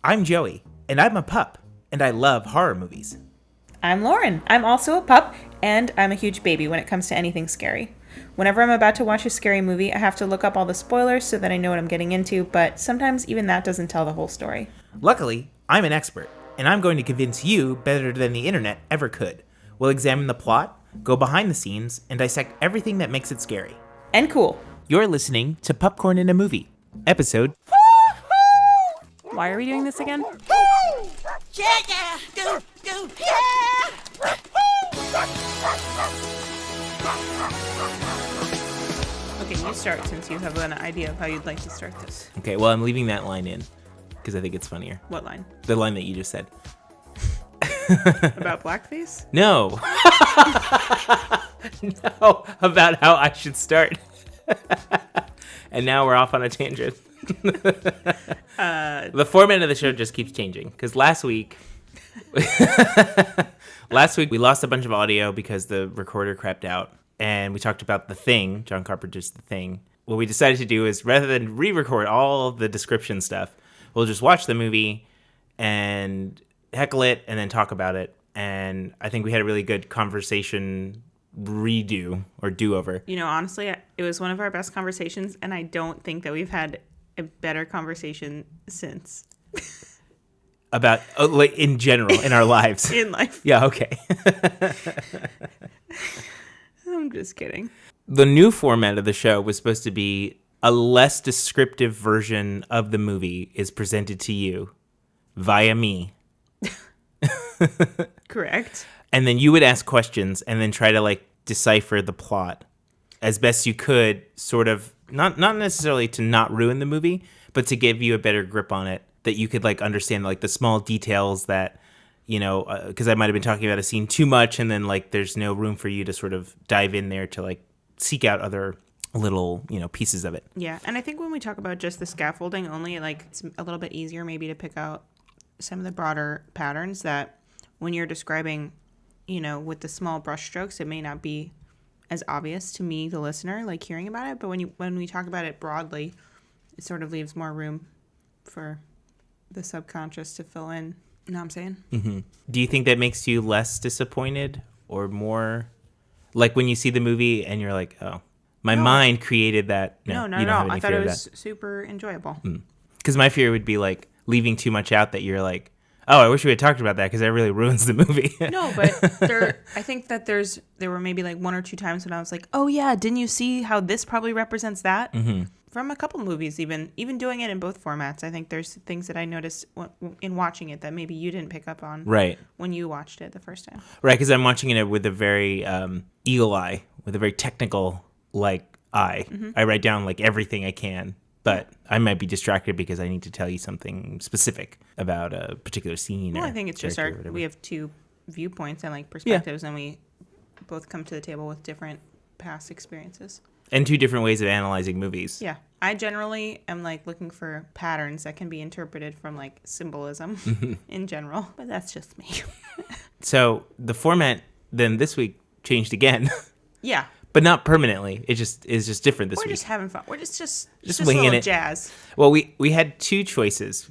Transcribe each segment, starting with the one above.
I'm Joey, and I'm a pup, and I love horror movies. I'm Lauren. I'm also a pup, and I'm a huge baby when it comes to anything scary. Whenever I'm about to watch a scary movie, I have to look up all the spoilers so that I know what I'm getting into, but sometimes even that doesn't tell the whole story. Luckily, I'm an expert, and I'm going to convince you better than the internet ever could. We'll examine the plot, go behind the scenes, and dissect everything that makes it scary. And cool. You're listening to Pupcorn and a Movie, episode... Why are we doing this again? Yeah, do, yeah! Okay, you start since you have an idea of how you'd like to start this. Okay, well, I'm leaving that line in, because I think it's funnier. What line? The line that you just said. About blackface? No. No, about how I should start. And now we're off on a tangent. The format of the show just keeps changing, because last week we lost a bunch of audio because the recorder crapped out, and we talked about The Thing, John Carpenter's The Thing. What we decided to do is, rather than re-record all the description stuff, we'll just watch the movie and heckle it and then talk about it. And I think we had a really good conversation redo or do-over. You know, honestly, it was one of our best conversations, and I don't think that we've had a better conversation since. About, like, in general, in our lives. In life. Yeah, okay. I'm just kidding. The new format of the show was supposed to be a less descriptive version of the movie is presented to you via me. Correct. And then you would ask questions and then try to, like, decipher the plot as best you could, sort of, not necessarily to not ruin the movie, but to give you a better grip on it, that you could, like, understand, like, the small details that, you know, because I might have been talking about a scene too much, and then, like, there's no room for you to sort of dive in there to, like, seek out other little, you know, pieces of it. Yeah, and I think when we talk about just the scaffolding only, like, it's a little bit easier maybe to pick out some of the broader patterns that when you're describing, you know, with the small brush strokes, it may not be as obvious to me, the listener, like hearing about it. But when we talk about it broadly, it sort of leaves more room for the subconscious to fill in. You know what I'm saying? Mm-hmm. Do you think that makes you less disappointed or more, like when you see the movie and you're like, oh, my mind created that? No, you don't have any I thought fear it of was that? super enjoyable. Because my fear would be like leaving too much out that you're like, oh, I wish we had talked about that because that really ruins the movie. No, but I think that there were maybe like one or two times when I was like, oh yeah, didn't you see how this probably represents that? Mm-hmm. From a couple movies, even doing it in both formats, I think there's things that I noticed in watching it that maybe you didn't pick up on when you watched it the first time. Right, because I'm watching it with a very eagle eye, with a very technical like eye. Mm-hmm. I write down like everything I can. But I might be distracted because I need to tell you something specific about a particular scene. Well, I think it's just we have two viewpoints and like perspectives, and we both come to the table with different past experiences. And two different ways of analyzing movies. Yeah. I generally am like looking for patterns that can be interpreted from like symbolism in general, but that's just me. So the format then this week changed again. Yeah. But not permanently. It just is just different this week. We're just having fun. We're just winging it. Jazz. Well, we had two choices.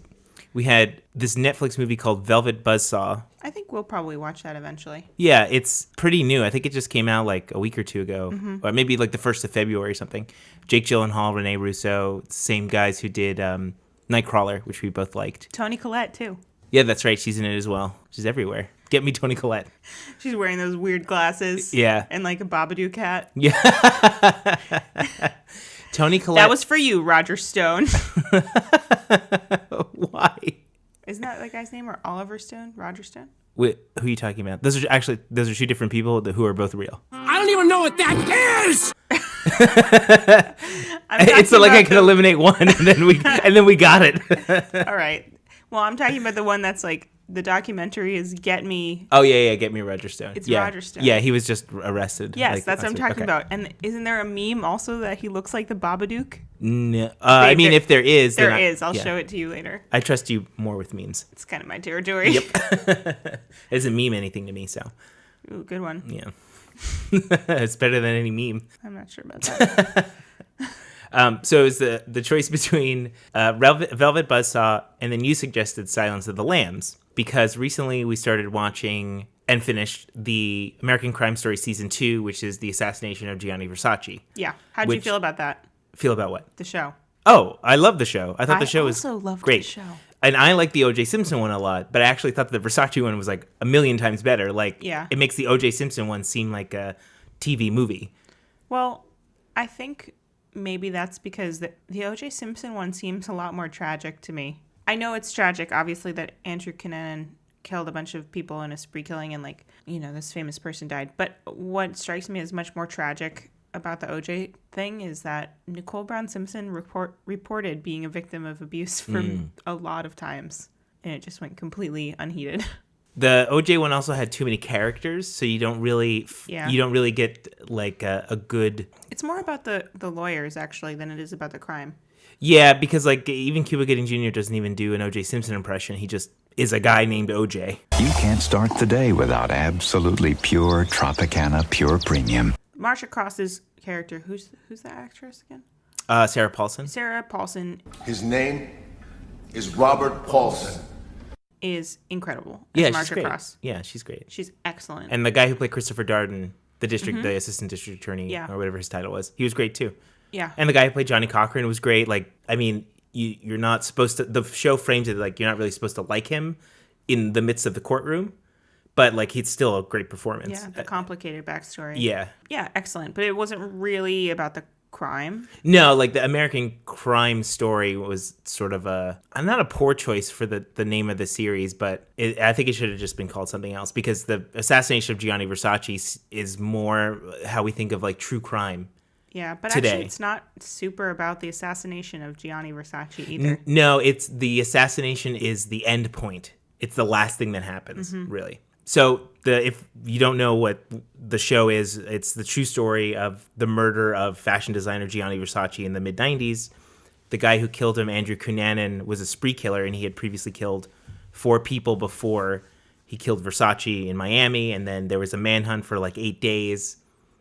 We had this Netflix movie called Velvet Buzzsaw. I think we'll probably watch that eventually. Yeah, it's pretty new. I think it just came out like a week or two ago, or maybe like the 1st of February or something. Jake Gyllenhaal, Rene Russo, same guys who did Nightcrawler, which we both liked. Toni Collette too. Yeah, that's right. She's in it as well. She's everywhere. Get me Toni Collette. She's wearing those weird glasses. Yeah. And like a Babadook hat. Yeah. Toni Collette. That was for you, Roger Stone. Why? Isn't that that guy's name, or Oliver Stone? Roger Stone? Wait, who are you talking about? Those are two different people who are both real. I don't even know what that is! It's like I could eliminate one and then we got it. All right. Well, I'm talking about the one that's like the documentary is Get Me. Oh yeah, Get Me Roger Stone. It's yeah. Roger Stone. Yeah, he was just arrested. Yes, like, that's what I'm talking about. And isn't there a meme also that he looks like the Babadook? No. I mean, if there is, there is. I'll show it to you later. I trust you more with memes. It's kind of my territory. Yep. It doesn't meme anything to me, so. Ooh, good one. Yeah. It's better than any meme. I'm not sure about that. So it was the choice between Velvet Buzzsaw and then you suggested Silence of the Lambs because recently we started watching and finished the American Crime Story Season 2, which is the Assassination of Gianni Versace. Yeah. How'd you feel about that? Feel about what? The show. Oh, I love the show. I thought the show was loved great. The show. And I like the O.J. Simpson one a lot, but I actually thought the Versace one was like a million times better. Like, it makes the O.J. Simpson one seem like a TV movie. Well, I think maybe that's because the O.J. Simpson one seems a lot more tragic to me. I know it's tragic, obviously, that Andrew Cunanan killed a bunch of people in a spree killing and, like, you know, this famous person died. But what strikes me as much more tragic about the OJ thing is that Nicole Brown Simpson reported being a victim of abuse for a lot of times, and it just went completely unheeded. The OJ one also had too many characters, so you don't really get like a good. It's more about the lawyers actually than it is about the crime. Yeah, because like even Cuba Gooding Jr. doesn't even do an O.J. Simpson impression. He just is a guy named O.J. You can't start the day without absolutely pure Tropicana Pure Premium. Marsha Cross's character, who's that actress again? Sarah Paulson. Sarah Paulson. His name is Robert Paulson. Is incredible. Yeah, Marsha she's great. Cross. Yeah, she's great. She's excellent. And the guy who played Christopher Darden, the assistant district attorney, or whatever his title was, he was great too. Yeah. And the guy who played Johnny Cochran was great. Like, I mean, you're not supposed to. The show frames it like you're not really supposed to like him in the midst of the courtroom, but like he's still a great performance. Yeah, the complicated backstory. Yeah. Yeah, excellent. But it wasn't really about the crime. No, like the American Crime Story was sort of not a poor choice for the name of the series, but I think it should have just been called something else because the Assassination of Gianni Versace is more how we think of like true crime. Yeah, but today. Actually it's not super about the assassination of Gianni Versace either. No, it's the assassination is the end point. It's the last thing that happens, really. So if you don't know what the show is, it's the true story of the murder of fashion designer Gianni Versace in the mid-90s. The guy who killed him, Andrew Cunanan, was a spree killer, and he had previously killed 4 people before he killed Versace in Miami, and then there was a manhunt for like 8 days.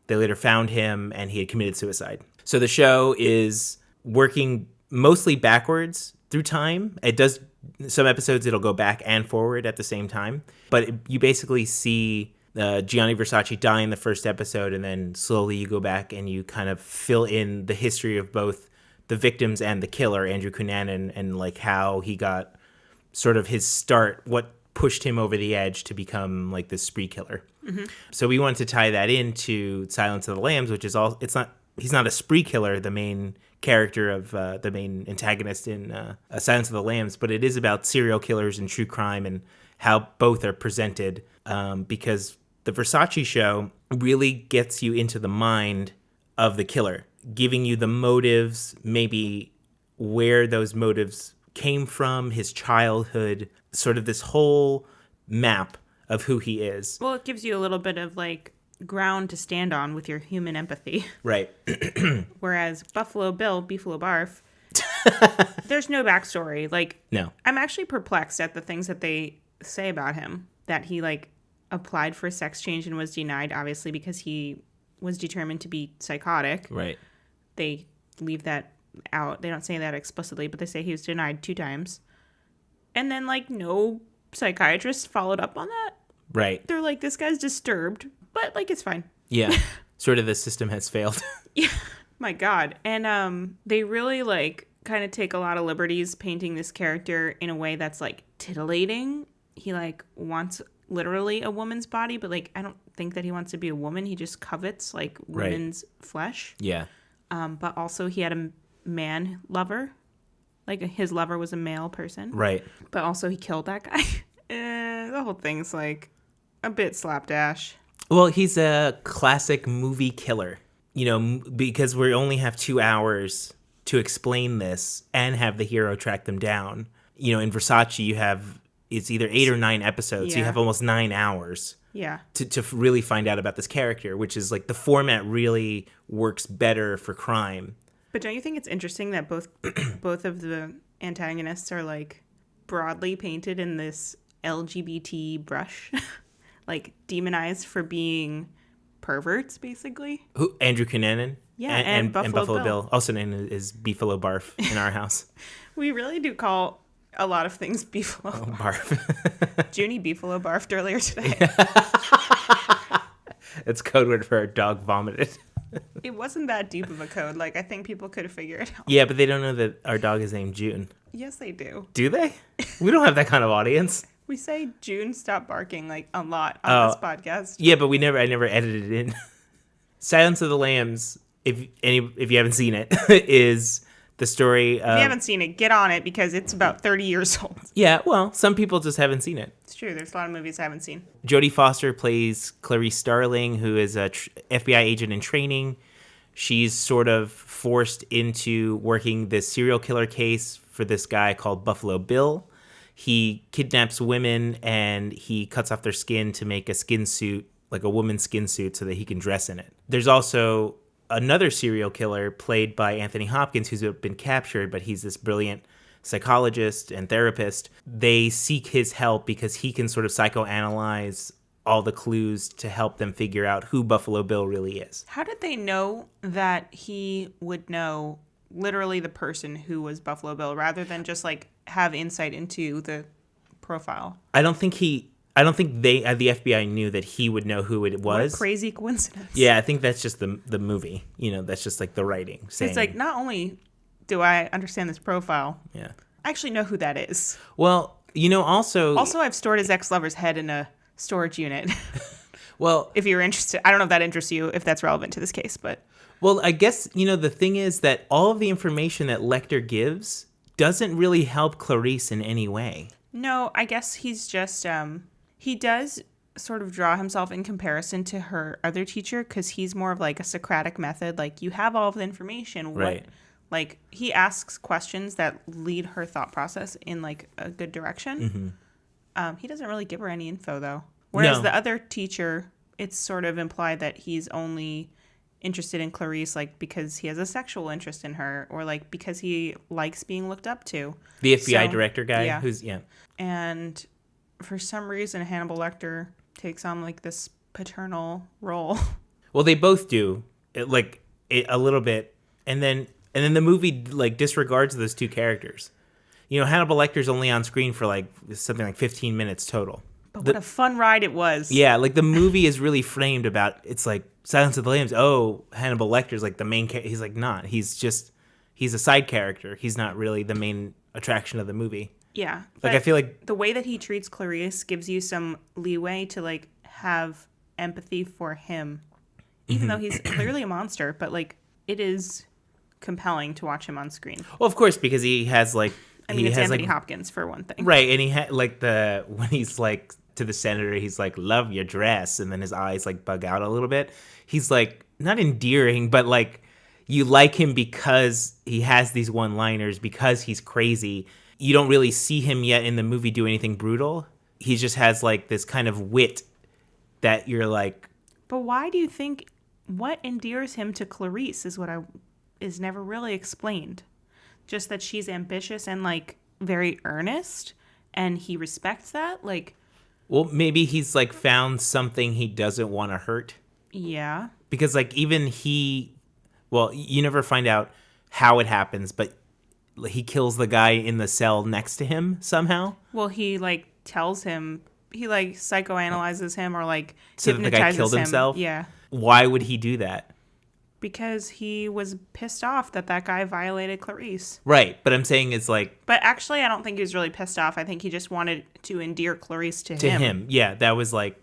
They later found him, and he had committed suicide. So the show is working mostly backwards through time. It does some episodes, it'll go back and forward at the same time. But you basically see Gianni Versace die in the first episode, and then slowly you go back and you kind of fill in the history of both the victims and the killer, Andrew Cunanan, and like how he got sort of his start, what pushed him over the edge to become like this spree killer. So we wanted to tie that into Silence of the Lambs, which is he's not a spree killer, the main character of the main antagonist in Silence of the Lambs, but it is about serial killers and true crime and how both are presented, because the Versace show really gets you into the mind of the killer, giving you the motives, maybe where those motives came from, his childhood, sort of this whole map of who he is. Well, it gives you a little bit of like ground to stand on with your human empathy. Right. Whereas Buffalo Bill, Beefalo Barf, there's no backstory. Like, no. I'm actually perplexed at the things that they say about him. That he like applied for sex change and was denied, obviously, because he was determined to be psychotic. Right. They leave that out. They don't say that explicitly, but they say he was denied 2 times. And then like no psychiatrist followed up on that. Right. They're like, this guy's disturbed, but like it's fine. Yeah. Sort of the system has failed. Yeah. My God. And they really like kind of take a lot of liberties painting this character in a way that's like titillating. He like wants literally a woman's body, but like I don't think that he wants to be a woman. He just covets like women's flesh. Yeah. But also he had a man lover. Like his lover was a male person. Right. But also he killed that guy. The whole thing's like a bit slapdash. Well, he's a classic movie killer, you know, because we only have 2 hours to explain this and have the hero track them down. You know, in Versace, it's either 8 or 9 episodes. So you have almost 9 hours. Yeah. To really find out about this character, which is like the format really works better for crime. But don't you think it's interesting that both of the antagonists are like broadly painted in this LGBT brush? Like demonized for being perverts, basically? Who? Andrew Cunanan? Yeah, and Buffalo Bill. also known as Beefalo Barf in our house. We really do call a lot of things Beefalo. Oh, barf. Junie Beefalo barfed earlier today. It's code word for a dog vomited. It wasn't that deep of a code. Like, I think people could have figured it out. Yeah, but they don't know that our dog is named June. Yes, they do. Do they? We don't have that kind of audience. We say June stop barking like a lot on this podcast. Yeah, but I never edited it in. Silence of the Lambs, if you haven't seen it, is the story of... If you haven't seen it, get on it because it's about 30 years old. Yeah, well, some people just haven't seen it. It's true. There's a lot of movies I haven't seen. Jodie Foster plays Clarice Starling, who is a FBI agent in training. She's sort of forced into working this serial killer case for this guy called Buffalo Bill. He kidnaps women and he cuts off their skin to make a skin suit, like a woman's skin suit, so that he can dress in it. There's also another serial killer played by Anthony Hopkins who's been captured, but he's this brilliant psychologist and therapist. They seek his help because he can sort of psychoanalyze all the clues to help them figure out who Buffalo Bill really is. How did they know that he would know literally the person who was Buffalo Bill rather than just like have insight into the profile? I don't think they, the FBI knew that he would know who it was. What a crazy coincidence. Yeah, I think that's just the movie. You know, that's just like the writing. Saying, it's like, not only do I understand this profile, yeah, I actually know who that is. Well, you know, also I've stored his ex-lover's head in a storage unit. Well, if you're interested, I don't know if that interests you, if that's relevant to this case, but... Well, I guess, you know, the thing is that all of the information that Lecter gives doesn't really help Clarice in any way. No, I guess he's just, he does sort of draw himself in comparison to her other teacher because he's more of like a Socratic method. Like, you have all of the information. Right. Like, he asks questions that lead her thought process in like a good direction. Mm-hmm. He doesn't really give her any info, though. Whereas the other teacher, it's sort of implied that he's only interested in Clarice, like, because he has a sexual interest in her, or like because he likes being looked up to. The FBI director guy, yeah. And for some reason, Hannibal Lecter takes on like this paternal role. Well, they both do, a little bit, and then the movie like disregards those two characters. You know, Hannibal Lecter's only on screen for like something like 15 minutes total. But what a fun ride it was. Yeah, like the movie is really framed about, it's like Silence of the Lambs. Oh, Hannibal Lecter's like the main character. He's like not. He's a side character. He's not really the main attraction of the movie. Yeah. Like, I feel like the way that he treats Clarice gives you some leeway to like have empathy for him, even though he's clearly a monster. But like, it is compelling to watch him on screen. Well, of course, because he has like, it's Anthony Hopkins for one thing, right? And he had like when he's like to the senator, he's like, "Love your dress," and then his eyes like bug out a little bit. He's like not endearing, but like you like him because he has these one-liners, because he's crazy. You don't really see him yet in the movie do anything brutal. He just has like this kind of wit that you're like. But why do you think what endears him to Clarice is never really explained? Just that she's ambitious and like very earnest, and he respects that. Like, well, maybe he's like found something he doesn't want to hurt. Yeah. Because like even you never find out how it happens, but he kills the guy in the cell next to him somehow. Well, he like tells him, he like psychoanalyzes him or like so hypnotizes the guy killed him. Himself. Yeah. Why would he do that? Because he was pissed off that guy violated Clarice. Right, but I'm saying it's like... But actually, I don't think he was really pissed off. I think he just wanted to endear Clarice to him. To him, yeah. That was like,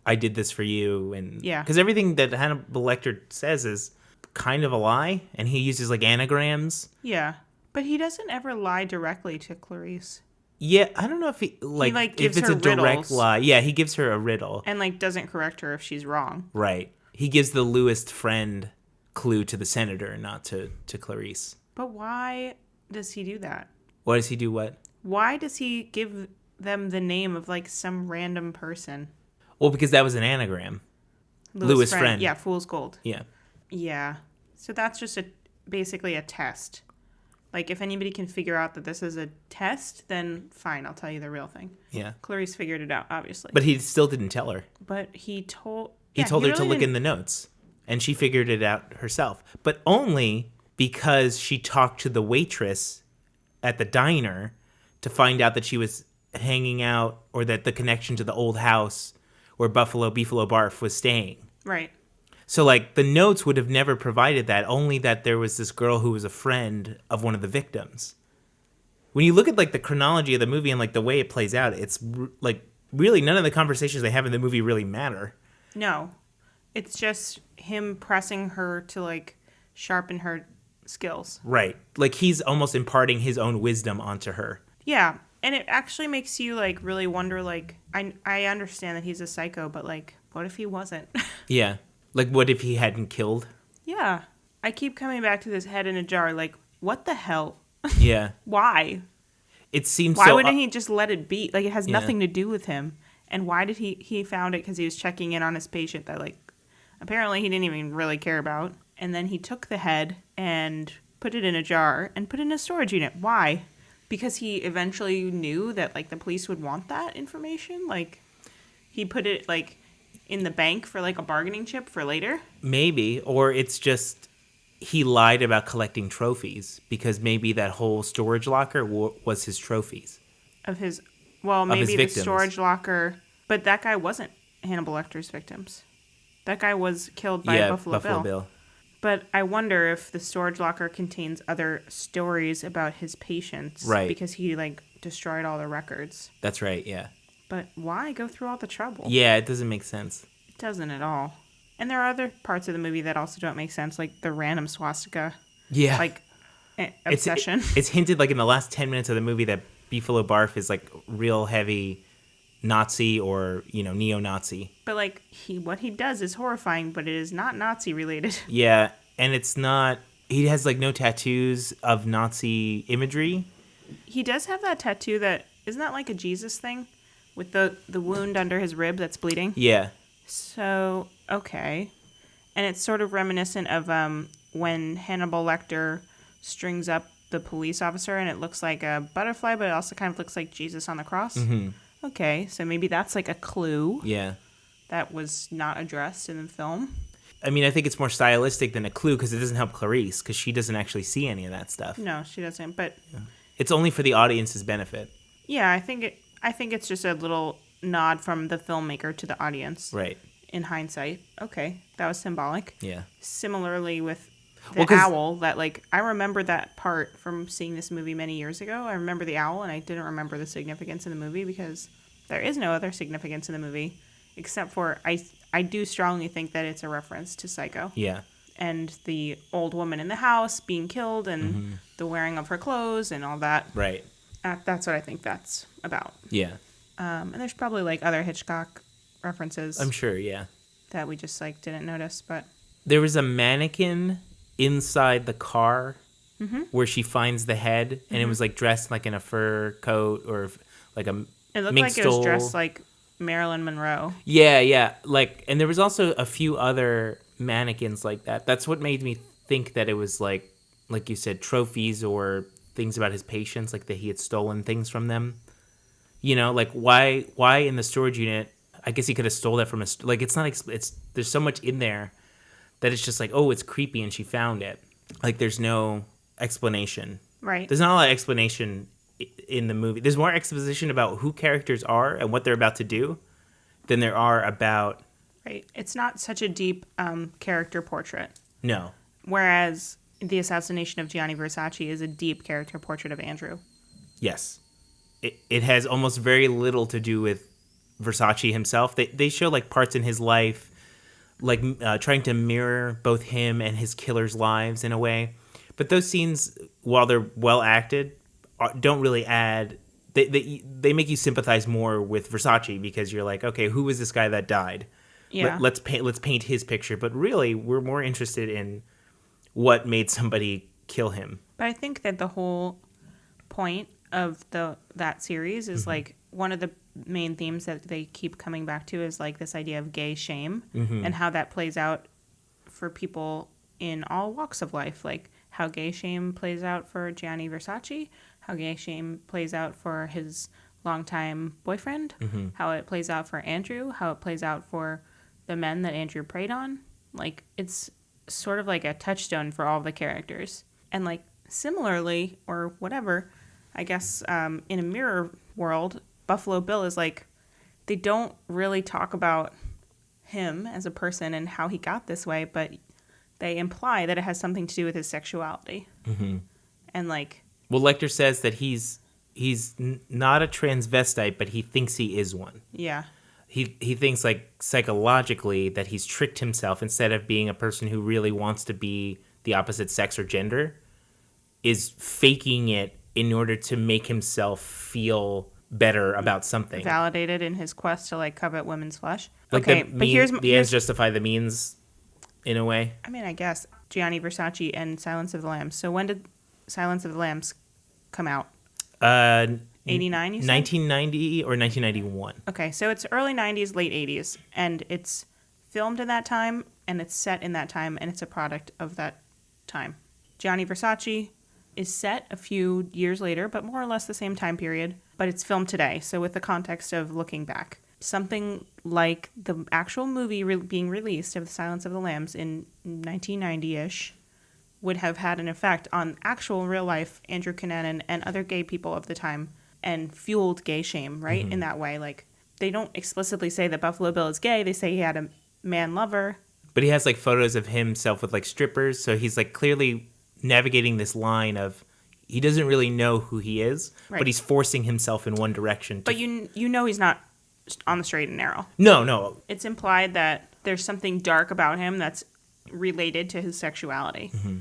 I did this for you. And yeah. Because everything that Hannibal Lecter says is kind of a lie, and he uses like anagrams. Yeah, but he doesn't ever lie directly to Clarice. Yeah, I don't know if he gives if it's her a direct riddles. lie. Yeah, he gives her a riddle. And like doesn't correct her if she's wrong. Right. He gives the Lewis friend clue to the senator, not to Clarice. But why does he do that? Why does he do what? Why does he give them the name of like some random person? Well, because that was an anagram. Lewis friend. Yeah, fool's gold. Yeah. Yeah. So that's just basically a test. Like, if anybody can figure out that this is a test, then fine, I'll tell you the real thing. Yeah. Clarice figured it out, obviously. But he still didn't tell her. But he told... He told her to look in the notes. And she figured it out herself. But only because she talked to the waitress at the diner to find out that she was hanging out, or that the connection to the old house where Beefalo Barf was staying. Right. So, like, the notes would have never provided that, only that there was this girl who was a friend of one of the victims. When you look at, like, the chronology of the movie and, like, the way it plays out, it's, like, really none of the conversations they have in the movie really matter. No. It's just him pressing her to, like, sharpen her skills. Right. Like, he's almost imparting his own wisdom onto her. Yeah. And it actually makes you, like, really wonder, like, I understand that he's a psycho, but, like, what if he wasn't? Yeah. Like, what if he hadn't killed? Yeah. I keep coming back to this head in a jar, like, what the hell? Yeah. Why? It seems Why so... wouldn't he just let it be? Like, it has nothing to do with him. And why did he found it because he was checking in on his patient that, like, apparently he didn't even really care about. And then he took the head and put it in a jar and put it in a storage unit. Why? Because he eventually knew that, like, the police would want that information? Like, he put it, like, in the bank for, like, a bargaining chip for later? Maybe. Or it's just he lied about collecting trophies because maybe that whole storage locker was his trophies. Of his... Well, maybe the victims. storage locker... But that guy wasn't Hannibal Lecter's victims. That guy was killed by Buffalo Bill. But I wonder if the storage locker contains other stories about his patients. Right. Because he, like, destroyed all the records. That's right, yeah. But why go through all the trouble? Yeah, it doesn't make sense. It doesn't at all. And there are other parts of the movie that also don't make sense, like the random swastika. Yeah. Like, obsession. It's hinted, like, in the last 10 minutes of the movie that Beefalo Barf is, like, real heavy Nazi or, you know, neo-Nazi. But, like, what he does is horrifying, but it is not Nazi related. Yeah, and it's not... He has, like, no tattoos of Nazi imagery. He does have that tattoo that... Isn't that like a Jesus thing? With the wound under his rib that's bleeding? Yeah. So, okay. And it's sort of reminiscent of when Hannibal Lecter strings up the police officer and it looks like a butterfly, but it also kind of looks like Jesus on the cross. Mm-hmm. Okay, so maybe that's like a clue. Yeah. That was not addressed in the film. I mean, I think it's more stylistic than a clue because it doesn't help Clarice because she doesn't actually see any of that stuff. No, she doesn't, but... It's only for the audience's benefit. Yeah, I think it's just a little nod from the filmmaker to the audience. Right. In hindsight. Okay, that was symbolic. Yeah. Similarly with the owl, that, like, I remember that part from seeing this movie many years ago. I remember the owl, and I didn't remember the significance in the movie because there is no other significance in the movie except for I do strongly think that it's a reference to Psycho. Yeah. And the old woman in the house being killed and the wearing of her clothes and all that. Right. That's what I think that's about. Yeah. And there's probably, like, other Hitchcock references. I'm sure, yeah. That we just, like, didn't notice, but... There was a mannequin inside the car where she finds the head, and it was, like, dressed, like, in a fur coat or, like, a It looked mink like it was stole. dressed like Marilyn Monroe. Yeah, yeah. Like, and there was also a few other mannequins like that. That's what made me think that it was, like you said, trophies or things about his patients, like that he had stolen things from them. You know, like, why in the storage unit? I guess he could have stole that from like, it's not, it's there's so much in there that it's just like, oh, it's creepy and she found it. Like, there's no explanation. Right. There's not a lot of explanation in the movie. There's more exposition about who characters are and what they're about to do than there are about... Right. It's not such a deep character portrait. No. Whereas The Assassination of Gianni Versace is a deep character portrait of Andrew. Yes. It has almost very little to do with Versace himself. They show, like, parts in his life, like, trying to mirror both him and his killer's lives in a way. But those scenes, while they're well acted, don't really add... They make you sympathize more with Versace because you're like, okay, who was this guy that died? Yeah. Let's paint his picture. But really, we're more interested in what made somebody kill him. But I think that the whole point of that series is like one of the main themes that they keep coming back to is like this idea of gay shame and how that plays out for people in all walks of life. Like how gay shame plays out for Gianni Versace, how gay shame plays out for his longtime boyfriend, how it plays out for Andrew, how it plays out for the men that Andrew preyed on. Like, it's sort of like a touchstone for all the characters. And, like, similarly, or whatever, I guess in a mirror world, Buffalo Bill is like, they don't really talk about him as a person and how he got this way, but they imply that it has something to do with his sexuality. Mm-hmm. And, like... Well, Lecter says that he's not a transvestite, but he thinks he is one. Yeah. He thinks, like, psychologically that he's tricked himself instead of being a person who really wants to be the opposite sex or gender, is faking it in order to make himself feel better about something. Validated in his quest to, like, covet women's flesh. Like okay, but here's the ends justify the means, in a way. I mean, I guess Gianni Versace and Silence of the Lambs. So when did Silence of the Lambs come out? 89, you said? 1990 or 1991. Okay, so it's early 90s, late 80s, and it's filmed in that time, and it's set in that time, and it's a product of that time. Gianni Versace is set a few years later, but more or less the same time period, but it's filmed today, so with the context of looking back. Something like the actual movie being released of The Silence of the Lambs in 1990-ish would have had an effect on actual real-life Andrew Cunanan and other gay people of the time and fueled gay shame, right? Mm-hmm. In that way. Like, they don't explicitly say that Buffalo Bill is gay. They say he had a man lover. But he has, like, photos of himself with, like, strippers, so he's, like, clearly navigating this line of he doesn't really know who he is, right. But he's forcing himself in one direction. But you know he's not on the straight and narrow. No. It's implied that there's something dark about him that's related to his sexuality. Mm-hmm.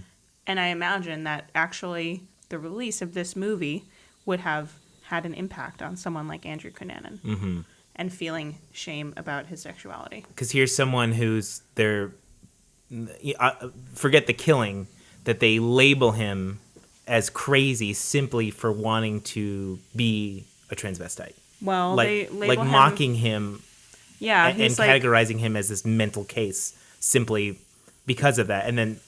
And I imagine that actually the release of this movie would have had an impact on someone like Andrew Cunanan mm-hmm. and feeling shame about his sexuality. Because here's someone who's forget the killing, that they label him as crazy simply for wanting to be a transvestite. Well, they label like him, mocking him, yeah, and categorizing him as this mental case simply because of that. And then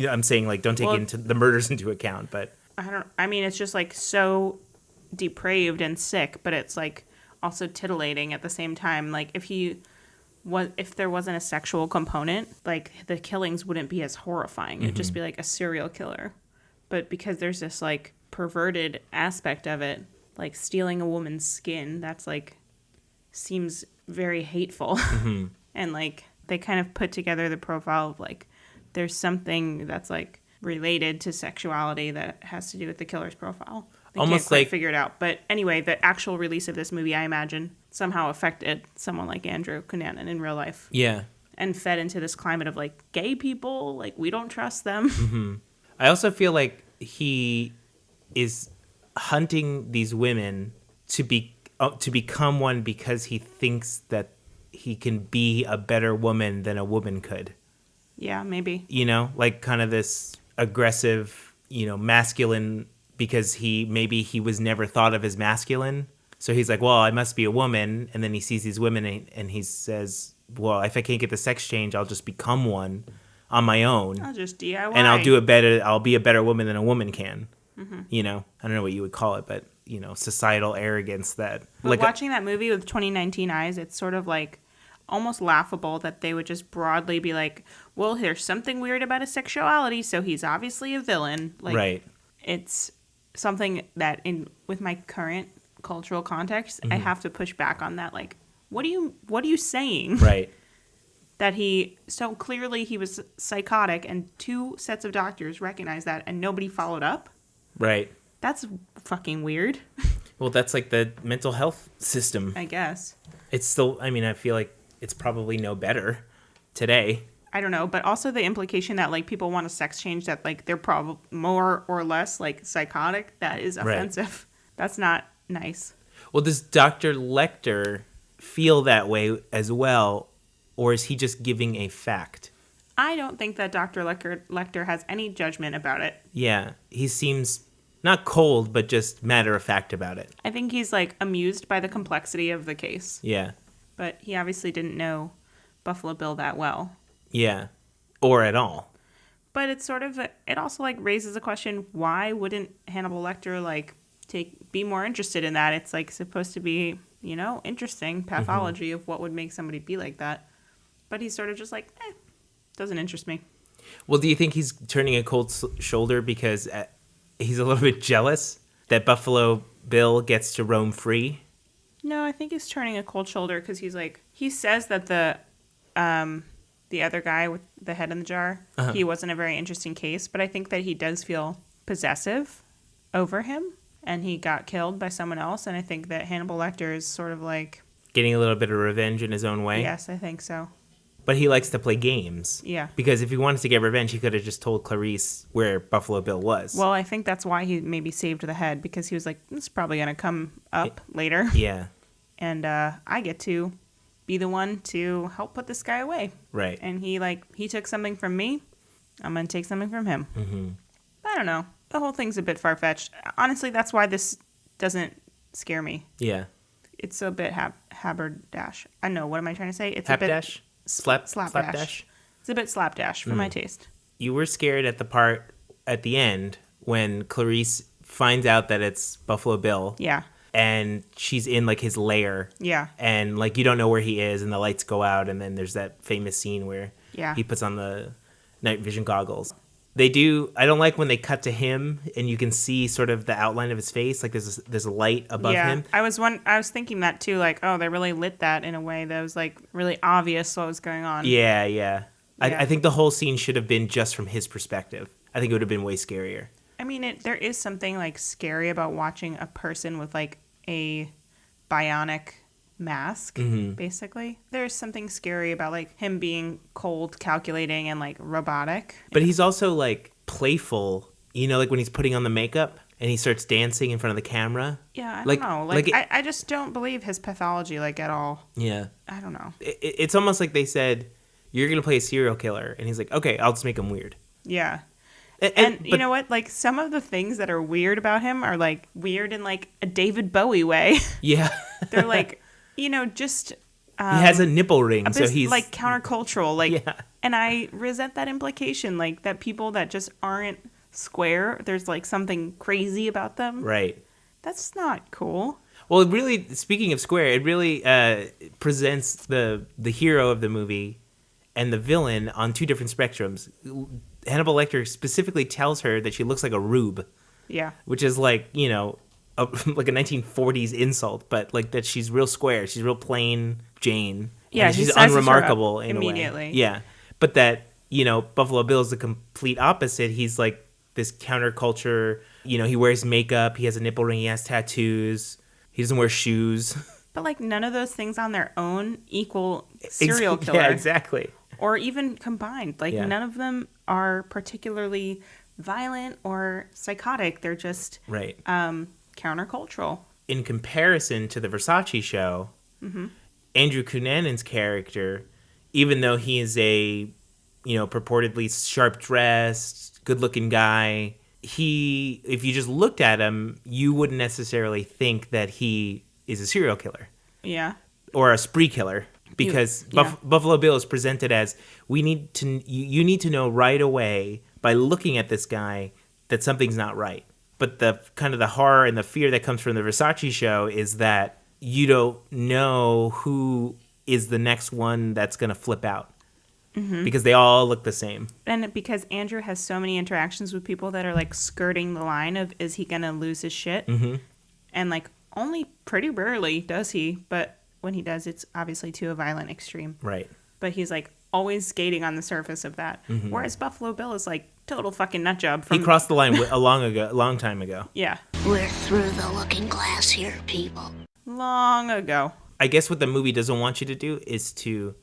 I'm saying, like, don't take the murders into account, but I mean, it's just like so depraved and sick, but it's like also titillating at the same time. Like, if there wasn't a sexual component, like, the killings wouldn't be as horrifying. It'd just be like a serial killer. But because there's this, like, perverted aspect of it, like stealing a woman's skin, that's, like, seems very hateful. Mm-hmm. And, like, they kind of put together the profile of, like, there's something that's, like, related to sexuality that has to do with the killer's profile. They almost can't quite like figure it out. But anyway, the actual release of this movie, I imagine, somehow affected someone like Andrew Cunanan in real life. Yeah. And fed into this climate of, like, gay people, like, we don't trust them. Mm-hmm. I also feel like he is hunting these women to become one because he thinks that he can be a better woman than a woman could. Yeah, maybe. You know, like, kind of this aggressive, masculine, because he was never thought of as masculine. So he's like, well, I must be a woman. And then he sees these women and he says, well, if I can't get the sex change, I'll just become one on my own. I'll just DIY. And I'll be a better woman than a woman can. Mm-hmm. I don't know what you would call it, but, societal arrogance that... But like watching that movie with 2019 eyes, it's sort of like almost laughable that they would just broadly be like, well, there's something weird about his sexuality, so he's obviously a villain. Like, right. It's something that with my current cultural context, mm-hmm. I have to push back on that. Like, what are you saying? Right. That so clearly he was psychotic and 2 sets of doctors recognized that and nobody followed up. Right. That's fucking weird. Well, that's like the mental health system. I guess. It's still, I feel like it's probably no better today. I don't know, but also the implication that, like, people want a sex change that, like, they're probably more or less, like, psychotic, that is offensive. Right. That's not nice. Well, does Dr. Lecter feel that way as well, or is he just giving a fact? I don't think that Dr. Lecter has any judgment about it. Yeah, he seems not cold, but just matter-of-fact about it. I think he's, like, amused by the complexity of the case. Yeah. But he obviously didn't know Buffalo Bill that well. Yeah, or at all. But it's sort of, it also, like, raises a question, why wouldn't Hannibal Lecter, like, be more interested in that? It's, like, supposed to be, interesting pathology mm-hmm. of what would make somebody be like that. But he's sort of just like, Doesn't interest me. Well, do you think he's turning a cold shoulder because he's a little bit jealous that Buffalo Bill gets to roam free? No, I think he's turning a cold shoulder because he's like, he says that the other guy with the head in the jar, he wasn't a very interesting case, but I think that he does feel possessive over him, and he got killed by someone else, and I think that Hannibal Lecter is sort of like... Getting a little bit of revenge in his own way? Yes, I think so. But he likes to play games. Yeah. Because if he wanted to get revenge, he could have just told Clarice where Buffalo Bill was. Well, I think that's why he maybe saved the head, because he was like, this is probably going to come up later. Yeah. And I get to be the one to help put this guy away. Right. And he took something from me. I'm going to take something from him. Mm-hmm. I don't know. The whole thing's a bit far-fetched. Honestly, that's why this doesn't scare me. Yeah. It's a bit haberdash. I know. What am I trying to say? It's Hapdash? a bit slapdash. Slapdash? It's a bit slapdash for my taste. You were scared at the part at the end when Clarice finds out that it's Buffalo Bill. Yeah. And she's in like his lair. Yeah. And like you don't know where he is, and the lights go out, and then there's that famous scene where he puts on the night vision goggles. I don't like when they cut to him and you can see sort of the outline of his face, like there's a light above him. I was thinking that too, like, oh, they really lit that in a way that was like really obvious what was going on. Yeah. I think the whole scene should have been just from his perspective. I think it would have been way scarier. I mean, there is something like scary about watching a person with like a bionic mask, basically. There's something scary about like him being cold, calculating, and like robotic. But he's also like playful, like when he's putting on the makeup and he starts dancing in front of the camera. Yeah, I don't know. I just don't believe his pathology like at all. Yeah. I don't know. It's almost like they said, you're going to play a serial killer. And he's like, okay, I'll just make him weird. Yeah. But you know what? Like, some of the things that are weird about him are, like, weird in, like, a David Bowie way. Yeah. They're, like, just... he has a nipple ring, so he's... like, countercultural. Like, and I resent that implication, like, that people that just aren't square, there's, like, something crazy about them. Right. That's not cool. Well, really, speaking of square, it really presents the hero of the movie and the villain on two different spectrums. Hannibal Lecter specifically tells her that she looks like a rube. Yeah. Which is like, like a 1940s insult, but like that she's real square. She's real plain Jane. Yeah, and she's sizes her unremarkable up in immediately. a way. Yeah. But that, Buffalo Bill is the complete opposite. He's like this counterculture, he wears makeup, he has a nipple ring, he has tattoos, he doesn't wear shoes. But like none of those things on their own equal serial killer. Yeah, exactly. Or even combined. Like, none of them are particularly violent or psychotic. They're just countercultural. In comparison to the Versace show, Andrew Cunanan's character, even though he is a, purportedly sharp-dressed, good-looking guy, if you just looked at him, you wouldn't necessarily think that he is a serial killer. Yeah. Or a spree killer. Because Buffalo Bill is presented as, you need to know right away by looking at this guy that something's not right. But the kind of the horror and the fear that comes from the Versace show is that you don't know who is the next one that's going to flip out. Mm-hmm. Because they all look the same. And because Andrew has so many interactions with people that are like skirting the line of, is he going to lose his shit? Mm-hmm. And like only pretty rarely does he, but when he does, it's obviously to a violent extreme. Right. But he's like always skating on the surface of that. Mm-hmm. Whereas Buffalo Bill is like total fucking nut job. He crossed the line a long time ago. Yeah. We're through the looking glass here, people. Long ago. I guess what the movie doesn't want you to do is to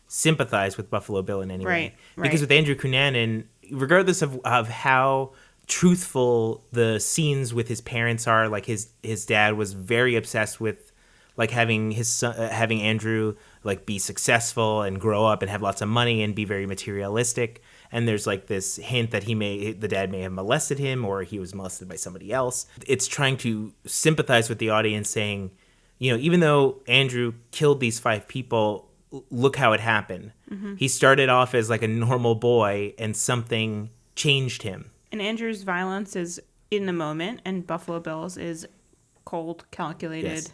sympathize with Buffalo Bill in any way. Right. Because with Andrew Cunanan, regardless of how truthful the scenes with his parents are, like his dad was very obsessed with like having his son, having Andrew like be successful and grow up and have lots of money and be very materialistic. And there's like this hint that the dad may have molested him or he was molested by somebody else. It's trying to sympathize with the audience, saying, even though Andrew killed these 5 people, look how it happened. Mm-hmm. He started off as like a normal boy and something changed him. And Andrew's violence is in the moment, and Buffalo Bill's is cold, calculated,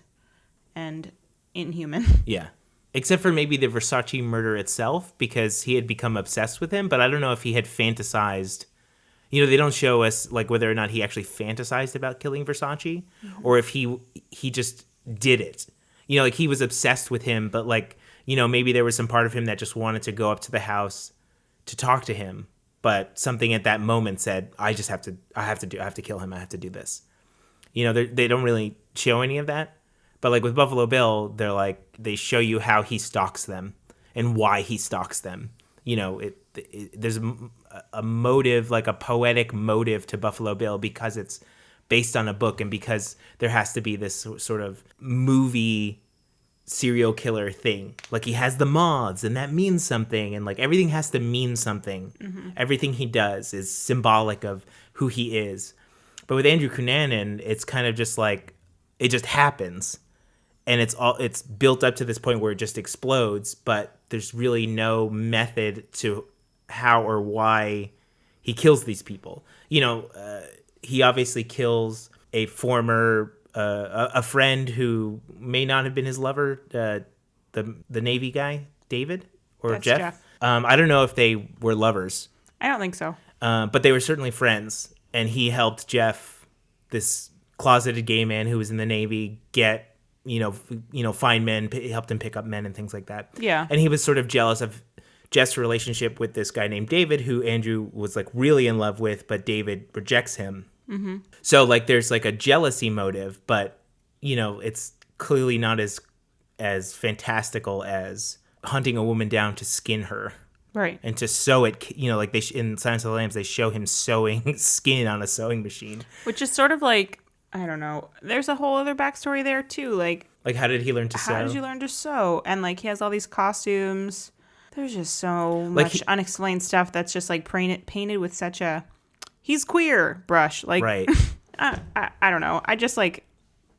and inhuman. Yeah. except for maybe the Versace murder itself, because he had become obsessed with him. But I don't know if he had fantasized. They don't show us like whether or not he actually fantasized about killing Versace, or if he just did it. Like he was obsessed with him, but like, maybe there was some part of him that just wanted to go up to the house to talk to him, but something at that moment said, I have to kill him. I have to do this. They don't really show any of that. But like with Buffalo Bill, they show you how he stalks them and why he stalks them. There's a motive, like a poetic motive to Buffalo Bill, because it's based on a book and because there has to be this sort of movie serial killer thing. Like he has the moths and that means something, and like everything has to mean something. Everything he does is symbolic of who he is. But with Andrew Cunanan, it's kind of just like it just happens, and it's built up to this point where it just explodes, but there's really no method to how or why he kills these people. He obviously kills a former a friend who may not have been his lover, the Navy guy, David or That's Jeff. I don't know if they were lovers. I don't think so. But they were certainly friends, and he helped Jeff, this closeted gay man who was in the Navy, get find men, helped him pick up men and things like that. Yeah. And he was sort of jealous of Jeff's relationship with this guy named David, who Andrew was like really in love with, but David rejects him. Mm-hmm. So like there's like a jealousy motive, but it's clearly not as fantastical as hunting a woman down to skin her. Right. And to sew it, like in Silence of the Lambs, they show him sewing skin on a sewing machine. Which is sort of like, I don't know. There's a whole other backstory there too. Like how did he learn to sew? How did you learn to sew? And like he has all these costumes. There's just so much unexplained stuff that's just like painted with such a he's queer brush. Like, right. I don't know. I just like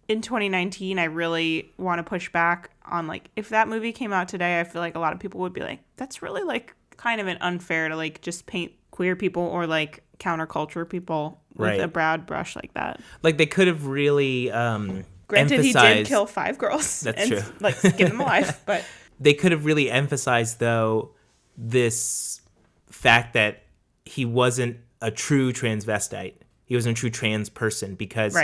in 2019, I really want to push back on like if that movie came out today, I feel like a lot of people would be like, that's really like kind of an unfair to like just paint queer people or like counterculture people with a broad brush like that. Like they could have really Granted, he did kill 5 girls. That's true. Like skin them alive, but they could have really emphasized though this fact that he wasn't a true transvestite. He wasn't a true trans person, because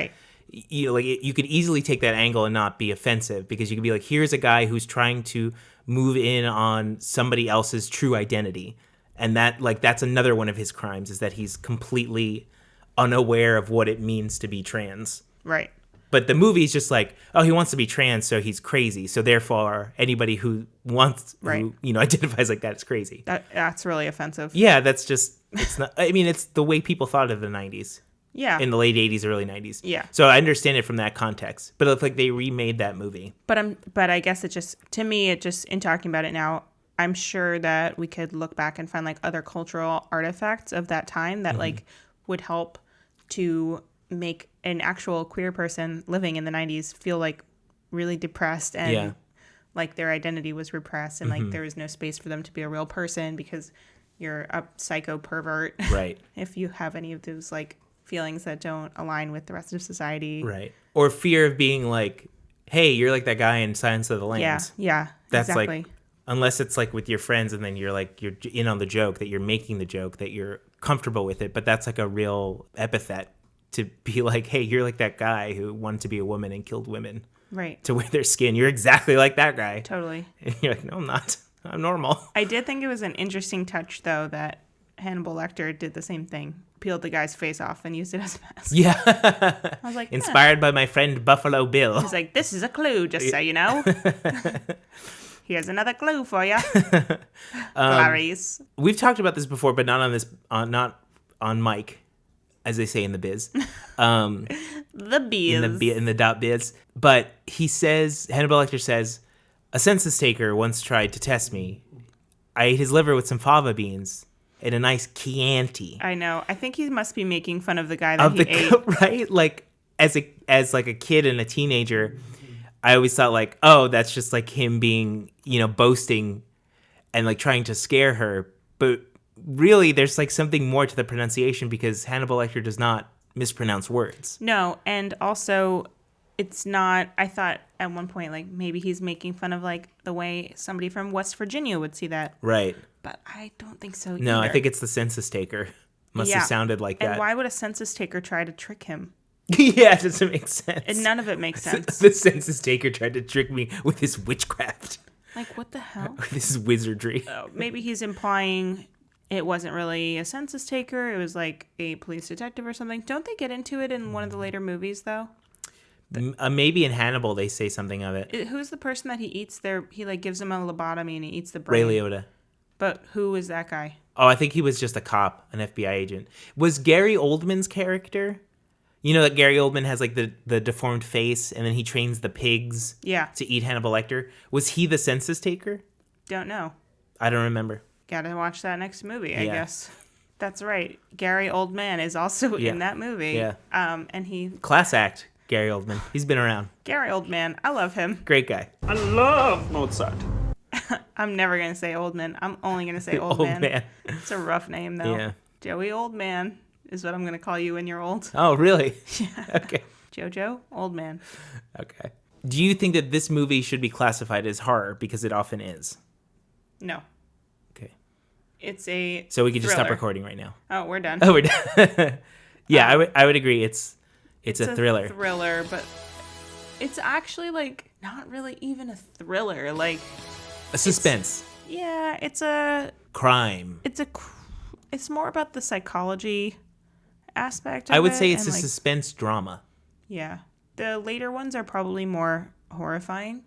you could easily take that angle and not be offensive, because you could be like, here's a guy who's trying to move in on somebody else's true identity. And that's another one of his crimes, is that he's completely unaware of what it means to be trans. Right. But the movie's just like, oh, he wants to be trans, so he's crazy. So therefore, anybody who who identifies like that is crazy. That's really offensive. Yeah, that's just, it's not, I mean, it's the way people thought of the 90s. Yeah. In the late 80s, early 90s. Yeah. So I understand it from that context. But it's like they remade that movie. But I guess it just, to me, in talking about it now, I'm sure that we could look back and find like other cultural artifacts of that time that like would help to make an actual queer person living in the 90s feel like really depressed and like their identity was repressed and like there was no space for them to be a real person because you're a psycho pervert. Right. If you have any of those like feelings that don't align with the rest of society. Right. Or fear of being like, hey, you're like that guy in Silence of the Lambs. Yeah. That's exactly. like, unless it's like with your friends and then you're in on the joke, that you're making the joke, that you're comfortable with it. But that's like a real epithet to be like, hey, you're like that guy who wanted to be a woman and killed women. Right. To wear their skin. You're exactly like that guy. Totally. And you're like, no, I'm not. I'm normal. I did think it was an interesting touch, though, that Hannibal Lecter did the same thing. Peeled the guy's face off and used it as a mask. Yeah. I was like, inspired by my friend Buffalo Bill. He's like, this is a clue, just so you know. Here's another clue for you. Clarice. We've talked about this before, but not on this, not on mic, as they say in the biz. The biz. In the .biz. But he says, Hannibal Lecter says, a census taker once tried to test me. I ate his liver with some fava beans and a nice Chianti. I know. I think he must be making fun of the guy that he ate. Right? Like, as like a kid and a teenager, I always thought like, oh, that's just like him being, boasting and like trying to scare her. But really, there's like something more to the pronunciation, because Hannibal Lecter does not mispronounce words. No, and also it's not, I thought at one point, like, maybe he's making fun of, like, the way somebody from West Virginia would see that. Right. But I don't think so No, I either. think it's the census taker. Must have sounded like that. And why would a census taker try to trick him? Yeah, it doesn't make sense. And none of it makes sense. The census taker tried to trick me with his witchcraft. Like, what the hell? This is wizardry. Maybe he's implying it wasn't really a census taker. It was like a police detective or something. Don't they get into it in one of the later movies, though? Maybe in Hannibal they say something of it. Who's the person that he eats there? He, like, gives him a lobotomy and he eats the brain. Ray Liotta. But who is that guy? Oh, I think he was just a cop, an FBI agent. Was Gary Oldman's character? You know that Gary Oldman has, like, the deformed face, and then he trains the pigs to eat Hannibal Lecter. Was he the census taker? Don't know. I don't remember. Gotta watch that next movie, I guess. That's right. Gary Oldman is also in that movie. Yeah. And he... Class act, Gary Oldman. He's been around. Gary Oldman. I love him. Great guy. I love Mozart. I'm never going to say Oldman. I'm only going to say Old Man. It's a rough name, though. Yeah. Joey Oldman is what I'm going to call you when you're old. Oh, really? Yeah. Okay. Jojo Oldman. Okay. Do you think that this movie should be classified as horror? Because it often is. No. Okay. It's a So we could just stop thriller. recording right now. Oh, we're done. Oh, we're done. Yeah, I would agree. It's a thriller. Thriller, but it's actually, like, not really even a thriller. Like, A suspense. it's a... Crime. It's more about the psychology aspect of I would it, say it's and, a like, suspense drama. Yeah. The later ones are probably more horrifying.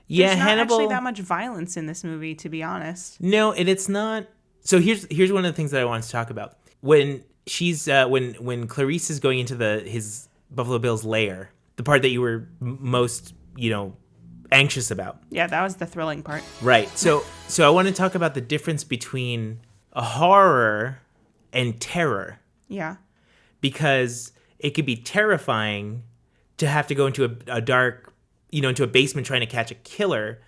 Yeah, There's not Hannibal. actually that much violence in this movie, to be honest. No, and it's not. So here's one of the things that I wanted to talk about. When she's when Clarice is going into his Buffalo Bill's lair, the part that you were most anxious about. Yeah, that was the thrilling part. Right. So I want to talk about the difference between a horror and terror, Yeah. because it could be terrifying to have to go into a dark, into a basement trying to catch a killer.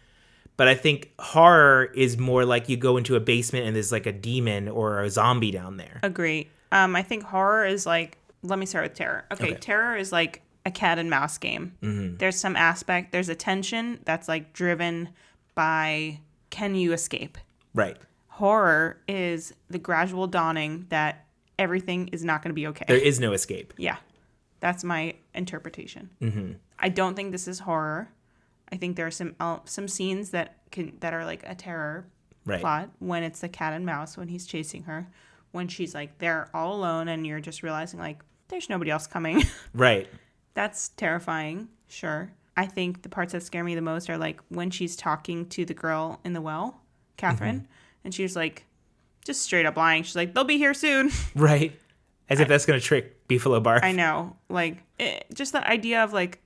But I think horror is more like you go into a basement and there's like a demon or a zombie down there. Agree. I think horror is like, let me start with terror. Okay. Terror is like a cat and mouse game. Mm-hmm. There's some aspect, there's a tension that's like driven by, can you escape? Right. Horror is the gradual dawning that everything is not going to be okay. There is no escape. Yeah. That's my interpretation. Mm-hmm. I don't think this is horror. I think there are some scenes that are like a terror plot, when it's the cat and mouse, when he's chasing her, when she's like they're all alone and you're just realizing like there's nobody else coming. Right. That's terrifying. Sure. I think the parts that scare me the most are like when she's talking to the girl in the well, Catherine, and she's like just straight up lying. She's like, they'll be here soon. Right. As if that's going to trick Beefalo Barf. I know. Like, just the idea of, like,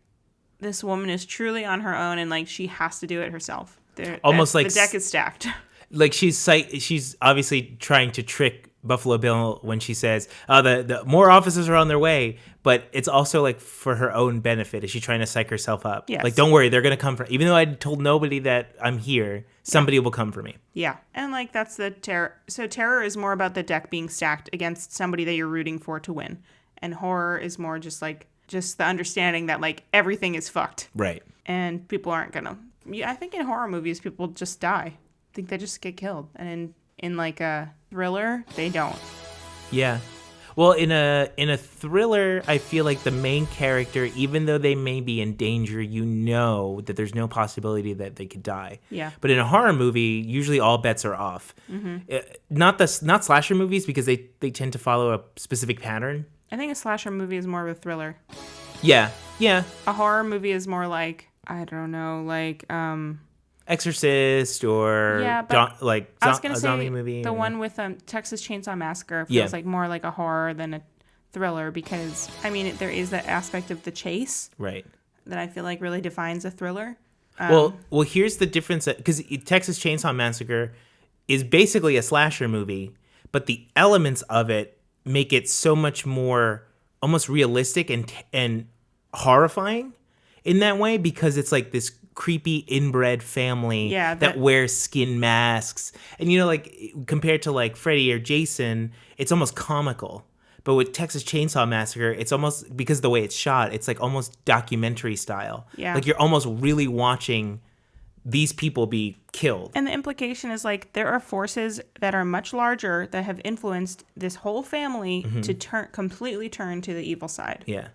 this woman is truly on her own and, like, she has to do it herself. Almost like... The deck is stacked. Like, she's obviously trying to trick Buffalo Bill when she says, the more officers are on their way. But it's also, like, for her own benefit. Is she trying to psych herself up? Yes. Like, don't worry, they're going to come for... Even though I told nobody that I'm here, somebody will come for me. Yeah. And, like, that's the terror. So terror is more about the deck being stacked against somebody that you're rooting for to win. And horror is more just, like, just the understanding that, like, everything is fucked. Right. And people aren't going to... I think in horror movies, people just die. I think they just get killed. And in like, a thriller, they don't. Yeah. Well, in a thriller, I feel like the main character, even though they may be in danger, you know that there's no possibility that they could die. Yeah. But in a horror movie, usually all bets are off. Mm-hmm. Not slasher movies, because they tend to follow a specific pattern. I think a slasher movie is more of a thriller. Yeah. Yeah. A horror movie is more like, I don't know, like Exorcist or I was gonna a say zombie movie. The one with Texas Chainsaw Massacre feels like more like a horror than a thriller, because I mean there is that aspect of the chase, right, that I feel like really defines a thriller. Well, here's the difference, because Texas Chainsaw Massacre is basically a slasher movie, but the elements of it make it so much more almost realistic and horrifying in that way, because it's like this creepy inbred family that wears skin masks, and like compared to like Freddy or Jason, it's almost comical. But with Texas Chainsaw Massacre, it's almost, because of the way it's shot, it's like almost documentary style. Yeah. Like you're almost really watching these people be killed. And the implication is like there are forces that are much larger that have influenced this whole family to completely turn to the evil side. Yeah.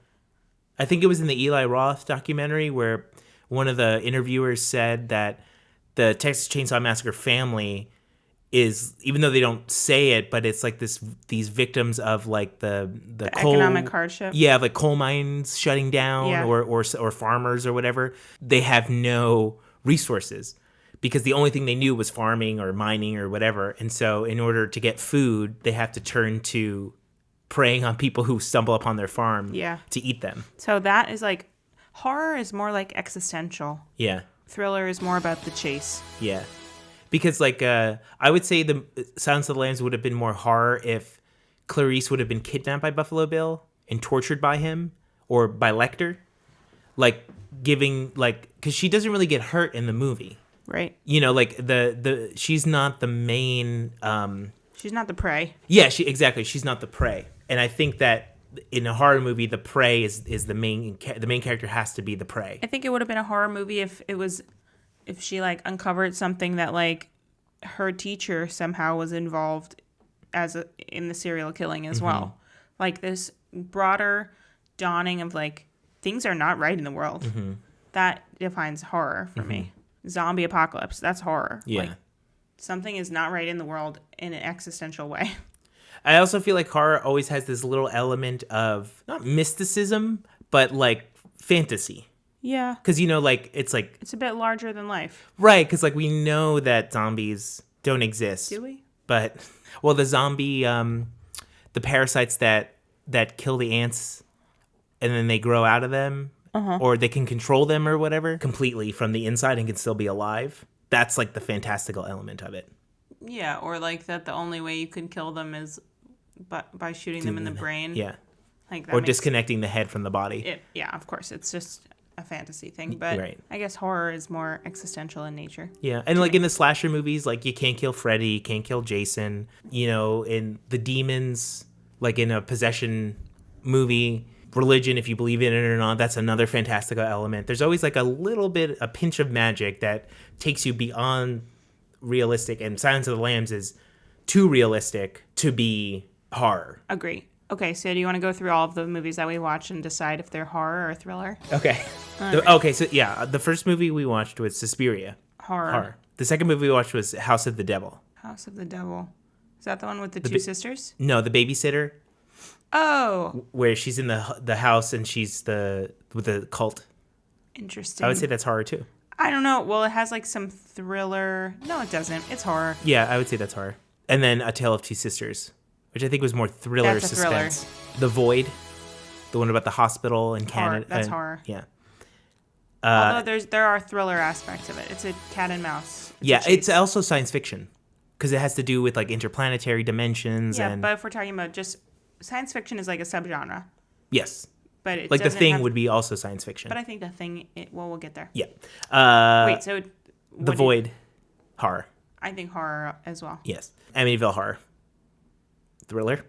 I think it was in the Eli Roth documentary where one of the interviewers said that the Texas Chainsaw Massacre family is, even though they don't say it, but it's like these victims of like the coal, economic hardship. Yeah, like coal mines shutting down, Yeah. or farmers or whatever. They have no resources because the only thing they knew was farming or mining or whatever. And so in order to get food, they have to turn to preying on people who stumble upon their farm to eat them. So that is like, horror is more like existential. Yeah. Thriller is more about the chase. Yeah. Because like I would say the Silence of the Lambs would have been more horror if Clarice would have been kidnapped by Buffalo Bill and tortured by him or by Lecter. Like giving, like, because she doesn't really get hurt in the movie. Right. You know, like the she's not the main She's not the prey. Yeah, she's not the prey. And I think that in a horror movie the prey is the main character has to be the prey. I think it would have been a horror movie if she like uncovered something that like her teacher somehow was involved in the serial killing as well. Like this broader dawning of like things are not right in the world. That defines horror for me. Zombie apocalypse, that's horror. Yeah. Like, something is not right in the world in an existential way. I also feel like horror always has this little element of not mysticism, but like fantasy. Yeah. Because, you know, like, it's like... It's a bit larger than life. Right, because, like, we know that zombies don't exist. Do we? But, well, the zombie, the parasites that kill the ants and then they grow out of them, or they can control them or whatever, completely from the inside and can still be alive. That's, like, the fantastical element of it. Yeah, or, like, that the only way you can kill them is by shooting them in the brain. Yeah. Like that or disconnecting the head from the body. Yeah, of course. It's just a fantasy thing. But Right. I guess horror is more existential in nature. Yeah, and like in the slasher movies, like you can't kill Freddy, you can't kill Jason. You know, in the demons, like in a possession movie, religion, if you believe in it or not, that's another fantastical element. There's always like a pinch of magic that takes you beyond realistic, and Silence of the Lambs is too realistic to be horror. Agree. Okay, so do you want to go through all of the movies that we watched and decide if they're horror or thriller? Okay. Right. Okay, so yeah, the first movie we watched was Suspiria. Horror. The second movie we watched was House of the Devil. House of the Devil. Is that the one with the two sisters? No, The Babysitter, Oh, where she's in the house and she's with the cult. interesting. I would say that's horror too. I don't know. Well, it has like some thriller. No, it doesn't. It's horror. Yeah, I would say that's horror. And then A Tale of Two Sisters, which I think was more thriller That's a thriller. suspense. The Void, the one about the hospital in Horror. Canada. That's horror. Yeah. Although there are thriller aspects of it. It's a cat and mouse. It's also science fiction because it has to do with like interplanetary dimensions. Yeah, and but if we're talking about just science fiction is like a subgenre. yes, But it like The doesn't Thing have- would be also science fiction. But I think The Thing, we'll get there. Yeah. Wait, so The Void, horror. I think horror as well. Yes. Amityville Horror. Thriller?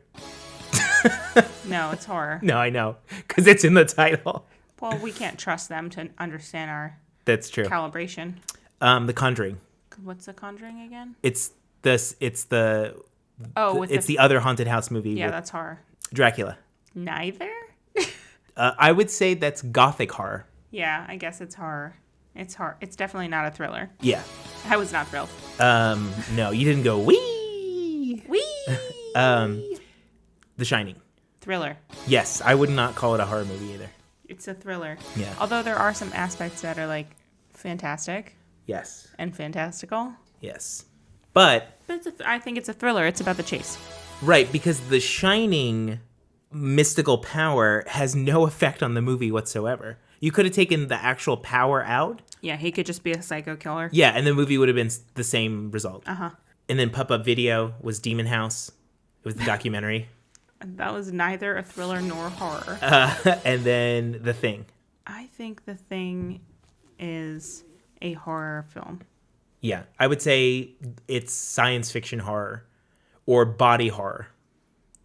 No, it's horror. No, I know. Because it's in the title. Well, we can't trust them to understand our That's true. calibration. The Conjuring. What's The Conjuring again? It's the other haunted house movie. Yeah, with that's horror. Dracula. Neither? I would say that's gothic horror. Yeah, I guess it's horror. It's horror. It's definitely not a thriller. Yeah. I was not thrilled. No, you didn't go wee. Whee! The Shining. Thriller. Yes, I would not call it a horror movie either. It's a thriller. Yeah. Although there are some aspects that are like fantastic Yes. and fantastical. Yes. But But I think it's a thriller. It's about the chase. right, because The Shining mystical power has no effect on the movie whatsoever. You could have taken the actual power out. Yeah, he could just be a psycho killer. Yeah, and the movie would have been the same result. Uh-huh. And then Pop Up Video was Demon House. It was the documentary. That was neither a thriller nor horror. And then The Thing. I think The Thing is a horror film. Yeah, I would say it's science fiction horror or body horror.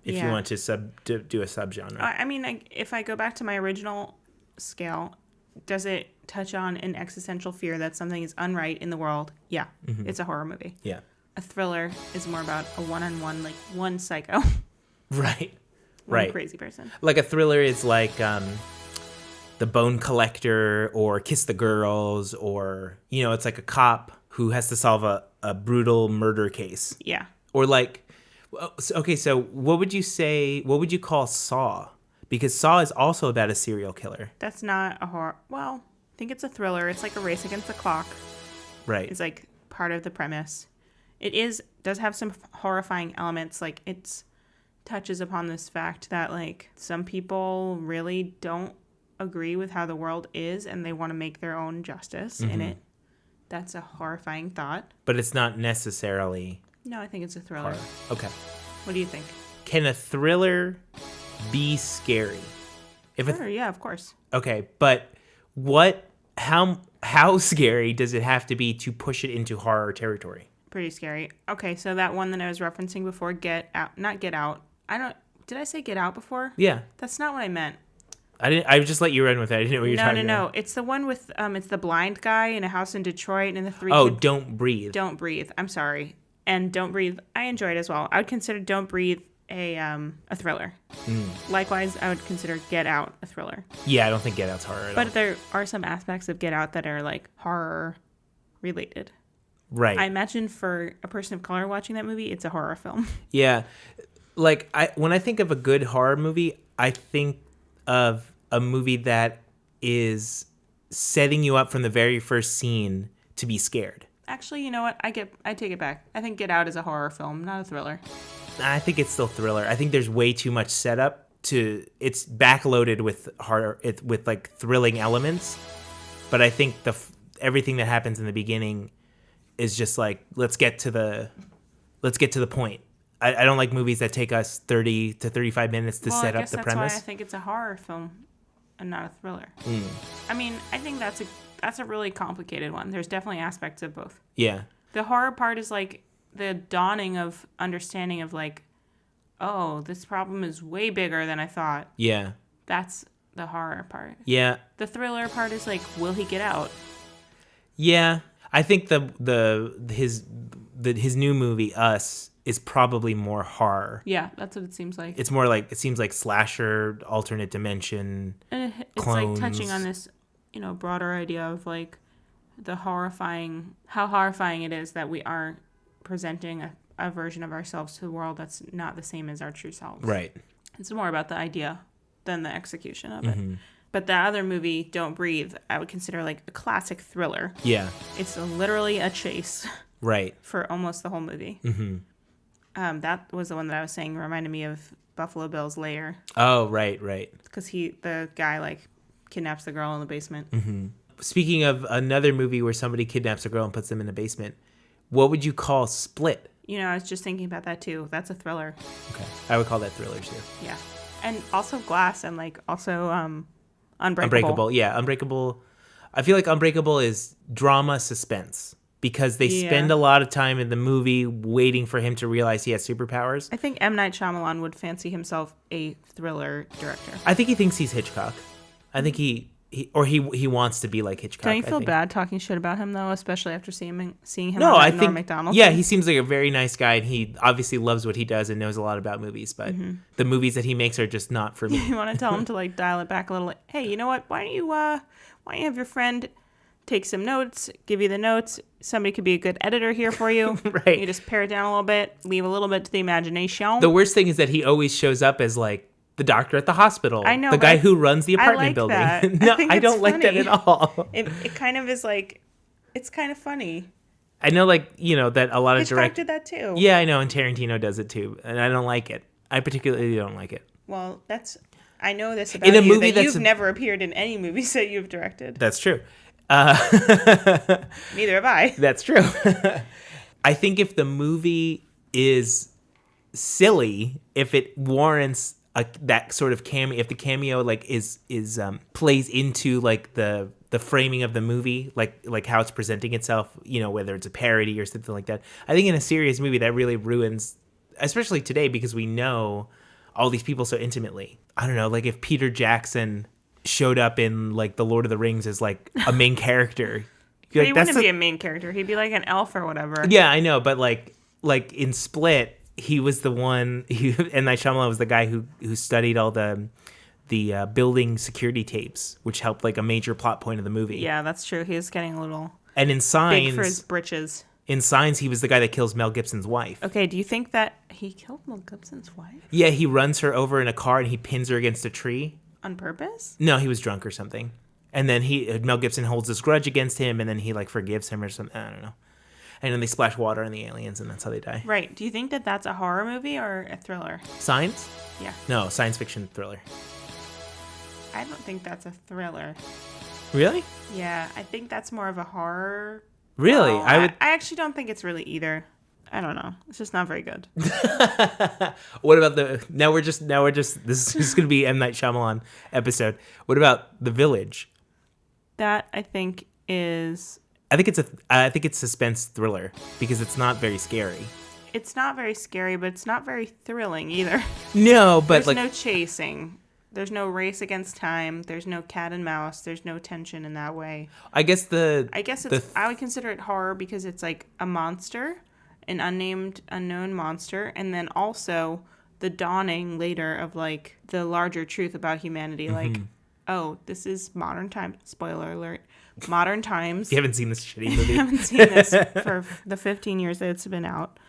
if you want to do a subgenre. I mean, if I go back to my original scale, does it touch on an existential fear that something is unright in the world? Yeah, it's a horror movie. Yeah. A thriller is more about a one-on-one, like one psycho. Right. One crazy person. Like a thriller is like The Bone Collector or Kiss the Girls, or, it's like a cop who has to solve a brutal murder case. Yeah. Or like, okay, so what would you call Saw? Because Saw is also about a serial killer. That's not a horror. Well, I think it's a thriller. It's like a race against the clock. Right. It's like part of the premise. It does have some horrifying elements. Like it touches upon this fact that like some people really don't agree with how the world is and they want to make their own justice in it. That's a horrifying thought. But it's not necessarily... No, I think it's a thriller. Horror. Okay. What do you think? Can a thriller be scary? Sure, yeah, of course. Okay, but how scary does it have to be to push it into horror territory? Pretty scary. Okay, so that one that I was referencing before, Get Out. Not Get Out. Did I say Get Out before? Yeah. That's not what I meant. I just let you run with it. I didn't know what you were talking about. No. It's the one with it's the blind guy in a house in Detroit and the three kids. Don't Breathe. Don't Breathe. I'm sorry. And Don't Breathe, I enjoyed as well. I would consider Don't Breathe a thriller. Likewise, I would consider Get Out a thriller. Yeah, I don't think Get Out's horror at all. But there are some aspects of Get Out that are like horror related. Right. I imagine for a person of color watching that movie, it's a horror film. Yeah. Like when I think of a good horror movie, I think of a movie that is setting you up from the very first scene to be scared. Actually, you know what? I take it back. I think Get Out is a horror film, not a thriller. I think it's still thriller. I think there's way too much setup it's backloaded with horror, with like thrilling elements. But I think everything that happens in the beginning is just like, let's get to the point. I don't like movies that take us 30 to 35 minutes to set up the premise. That's why I think it's a horror film and not a thriller. I mean, I think that's a really complicated one. There's definitely aspects of both. Yeah. The horror part is like the dawning of understanding of like, oh, this problem is way bigger than I thought. Yeah. That's the horror part. Yeah. The thriller part is like, will he get out? Yeah. I think his new movie, Us, is probably more horror. Yeah, that's what it seems like. It seems like slasher, alternate dimension, and it's clones. Like touching on this, broader idea of like how horrifying it is that we are presenting a version of ourselves to the world that's not the same as our true selves. Right. It's more about the idea than the execution of it. But the other movie, Don't Breathe, I would consider like a classic thriller. Yeah. It's literally a chase. Right. For almost the whole movie. That was the one that I was saying reminded me of Buffalo Bill's Lair. Oh, right. Because the guy like kidnaps the girl in the basement. Speaking of another movie where somebody kidnaps a girl and puts them in the basement, what would you call Split? I was just thinking about that too. That's a thriller. Okay. I would call that thriller too. Yeah. And also Glass and like also Unbreakable. Yeah, Unbreakable. I feel like Unbreakable is drama suspense because they spend a lot of time in the movie waiting for him to realize he has superpowers. I think M. Night Shyamalan would fancy himself a thriller director. I think he thinks he's Hitchcock. I think he wants to be like Hitchcock. Don't you feel bad talking shit about him though, especially after seeing him on Norm Macdonald? Yeah, he seems like a very nice guy, and he obviously loves what he does and knows a lot about movies. But the movies that he makes are just not for me. You want to tell him to like dial it back a little? Like, hey, you know what? Why don't you have your friend take some notes, give you the notes? Somebody could be a good editor here for you. Right. You just pare it down a little bit, leave a little bit to the imagination. The worst thing is that he always shows up as like the doctor at the hospital. I know. The guy who runs the apartment building. That. No, I don't like that at all. It kind of is like, it's kind of funny. I know, like, that a lot of directors did that too. Yeah, I know, and Tarantino does it too, and I don't like it. I particularly don't like it. Well, I know this about you, that you've never appeared in any movies that you've directed. That's true. Neither have I. That's true. I think if the movie is silly, if it warrants that sort of cameo, if the cameo like is plays into like the framing of the movie, like how it's presenting itself, whether it's a parody or something like that. I think in a serious movie that really ruins, especially today, because we know all these people so intimately. I don't know, like if Peter Jackson showed up in like The Lord of the Rings as like a main character. But he wouldn't be a main character. He'd be like an elf or whatever. Yeah, I know, but like in Split, he was the one. And Night Shyamalan was the guy who studied all the building security tapes, which helped like a major plot point of the movie. Yeah, that's true. He is getting a little and in Signs, big for his britches. In Signs, he was the guy that kills Mel Gibson's wife. Okay, do you think that he killed Mel Gibson's wife? Yeah, he runs her over in a car and he pins her against a tree. On purpose? No, he was drunk or something. And then Mel Gibson holds this grudge against him, and then he like forgives him or something. I don't know. And then they splash water on the aliens, and that's how they die. Right. Do you think that that's a horror movie or a thriller? Signs? Yeah. No, science fiction thriller. I don't think that's a thriller. Really? Yeah, I think that's more of a horror. Really? Well, I actually don't think it's really either. I don't know. It's just not very good. What about now we're just this is going to be M. Night Shyamalan episode. What about The Village? That I think is. I think it's suspense thriller because it's not very scary. It's not very scary, but it's not very thrilling either. No, but there's like no chasing. There's no race against time. There's no cat and mouse. There's no tension in that way. I guess I would consider it horror because it's like a monster, an unknown monster, and then also the dawning later of like the larger truth about humanity. Mm-hmm. Like, oh, this is modern times. Spoiler alert. Modern times. You haven't seen this shitty movie. I haven't seen this for the 15 years that it's been out,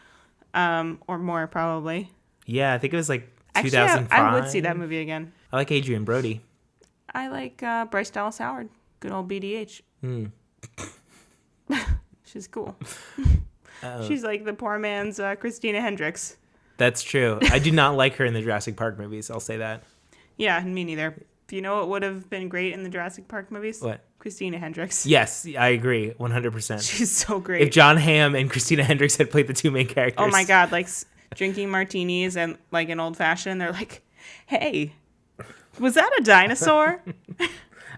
or more probably. Yeah, I think it was like Actually, 2005. I would see that movie again. I like Adrian Brody. I like Bryce Dallas Howard. Good old BDH. She's cool. She's like the poor man's Christina Hendricks. That's true. I do not like her in the Jurassic Park movies. I'll say that. Yeah, me neither. Do you know what would have been great in the Jurassic Park movies? What? Christina Hendricks. Yes, I agree 100%. She's so great. If John Hamm and Christina Hendricks had played the two main characters. Oh my God, like drinking martinis and like an old fashioned, they're like, hey, was that a dinosaur?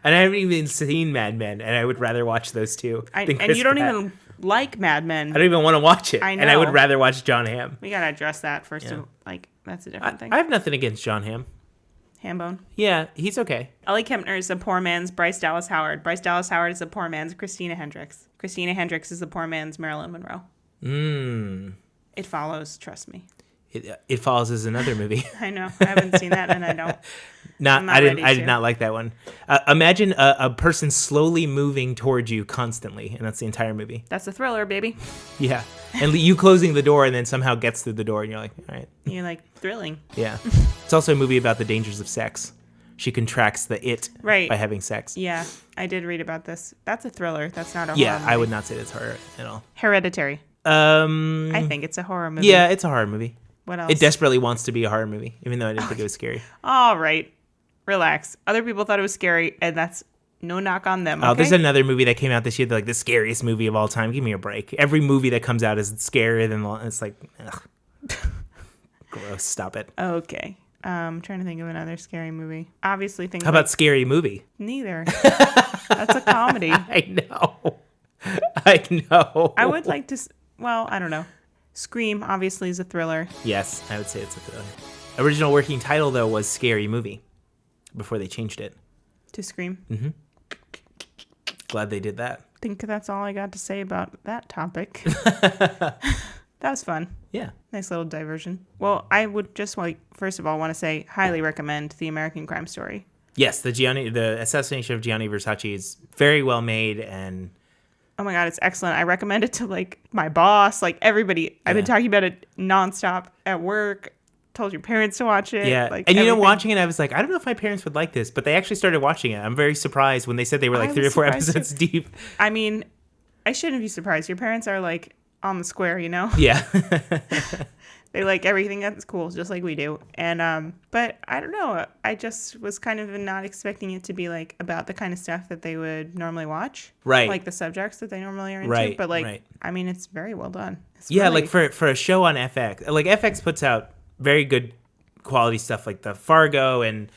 And I haven't even seen Mad Men, and I would rather watch those two. And you don't even like Mad Men. I don't even want to watch it. I know. And I would rather watch John Hamm. We gotta address that first. Yeah. Like that's a different thing. I have nothing against John Hamm. Hambone. Yeah, he's okay. Ellie Kempner is a poor man's Bryce Dallas Howard. Bryce Dallas Howard is a poor man's Christina Hendricks. Christina Hendricks is a poor man's Marilyn Monroe. It follows, trust me. It Follows is another movie. I know. I haven't seen that, and I don't. I did not like that one. Imagine a person slowly moving towards you constantly, and that's the entire movie. That's a thriller, baby. Yeah, and you closing the door, and then somehow gets through the door, and you're like, all right. You're like thrilling. Yeah, it's also a movie about the dangers of sex. She contracts the it right. by having sex. Yeah, I did read about this. That's a thriller. That's not a horror movie. I would not say that's horror at all. Hereditary. I think it's a horror movie. Yeah, it's a horror movie. What else? It desperately wants to be a horror movie, even though I didn't think it was scary. All right. Relax. Other people thought it was scary, and that's no knock on them. Oh, okay? there's another movie that came out this year, like the scariest movie of all time. Give me a break. Every movie that comes out is scarier than it's like, ugh. Gross. Stop it. Okay. I'm trying to think of another scary movie. Obviously, things. How about Scary Movie? Neither. That's a comedy. I know. I would like to. Well, I don't know. Scream obviously is a thriller. Yes, I would say it's a thriller. Original working title though was Scary Movie, before they changed it to Scream. Mm-hmm. Glad they did that. I think that's all I got to say about that topic. That was fun. Yeah. Nice little diversion. Well, I would just first of all want to say highly recommend The American Crime Story. Yes, the Assassination of Gianni Versace is very well made, and oh my God, it's excellent. I recommend it to like my boss, like everybody. Yeah. I've been talking about it nonstop at work. Told your parents to watch it. Yeah, like, and everything. watching it, I was like, I don't know if my parents would like this, but they actually started watching it. I'm very surprised when they said they were like 3 or 4 episodes deep. I mean, I shouldn't be surprised. Your parents are like on the square, you know? Yeah. They like everything that's cool, just like we do. And but I don't know. I just was kind of not expecting it to be like about the kind of stuff that they would normally watch, right? Like the subjects that they normally are into. Right. But like, right. I mean, it's very well done. It's yeah, really... like for a show on FX, like FX puts out very good quality stuff, like the Fargo and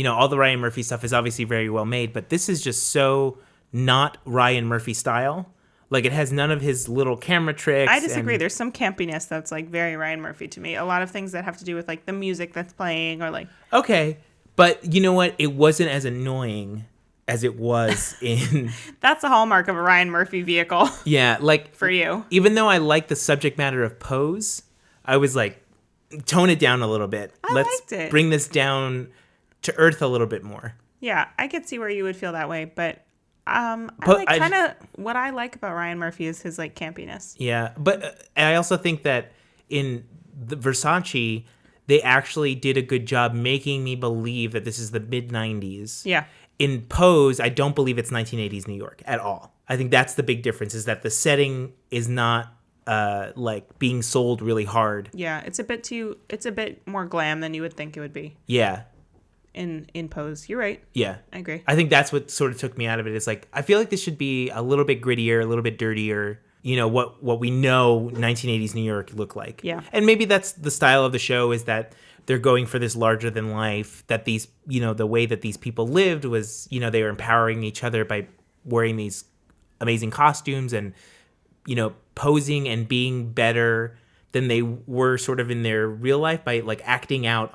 all the Ryan Murphy stuff is obviously very well made. But this is just so not Ryan Murphy style. Like, it has none of his little camera tricks. I disagree. and- There's some campiness that's like very Ryan Murphy to me. A lot of things that have to do with like the music that's playing or like. Okay, but you know what? It wasn't as annoying as it was in. That's a hallmark of a Ryan Murphy vehicle Yeah, like for you. even though I like the subject matter of Pose, I was like, tone it down a little bit. Let's liked it. bring this down to earth a little bit more. Yeah, I could see where you would feel that way, but I But like I kind of what I like about Ryan Murphy is his like campiness. Yeah, but I also think that in the Versace, they actually did a good job making me believe that this is the mid 90s. Yeah. In Pose, I don't believe it's 1980s New York at all. I think that's the big difference, is that the setting is not like being sold really hard. Yeah, it's a bit more glam than you would think it would be Yeah. in Pose. You're right. Yeah. I agree. I think that's what sort of took me out of it. It's like, I feel like this should be a little bit grittier, a little bit dirtier. You know, what we know 1980s New York looked like. Yeah. And maybe that's the style of the show, is that they're going for this larger than life, that these, you know, the way that these people lived was, you know, they were empowering each other by wearing these amazing costumes and, you know, posing and being better than they were sort of in their real life by like acting out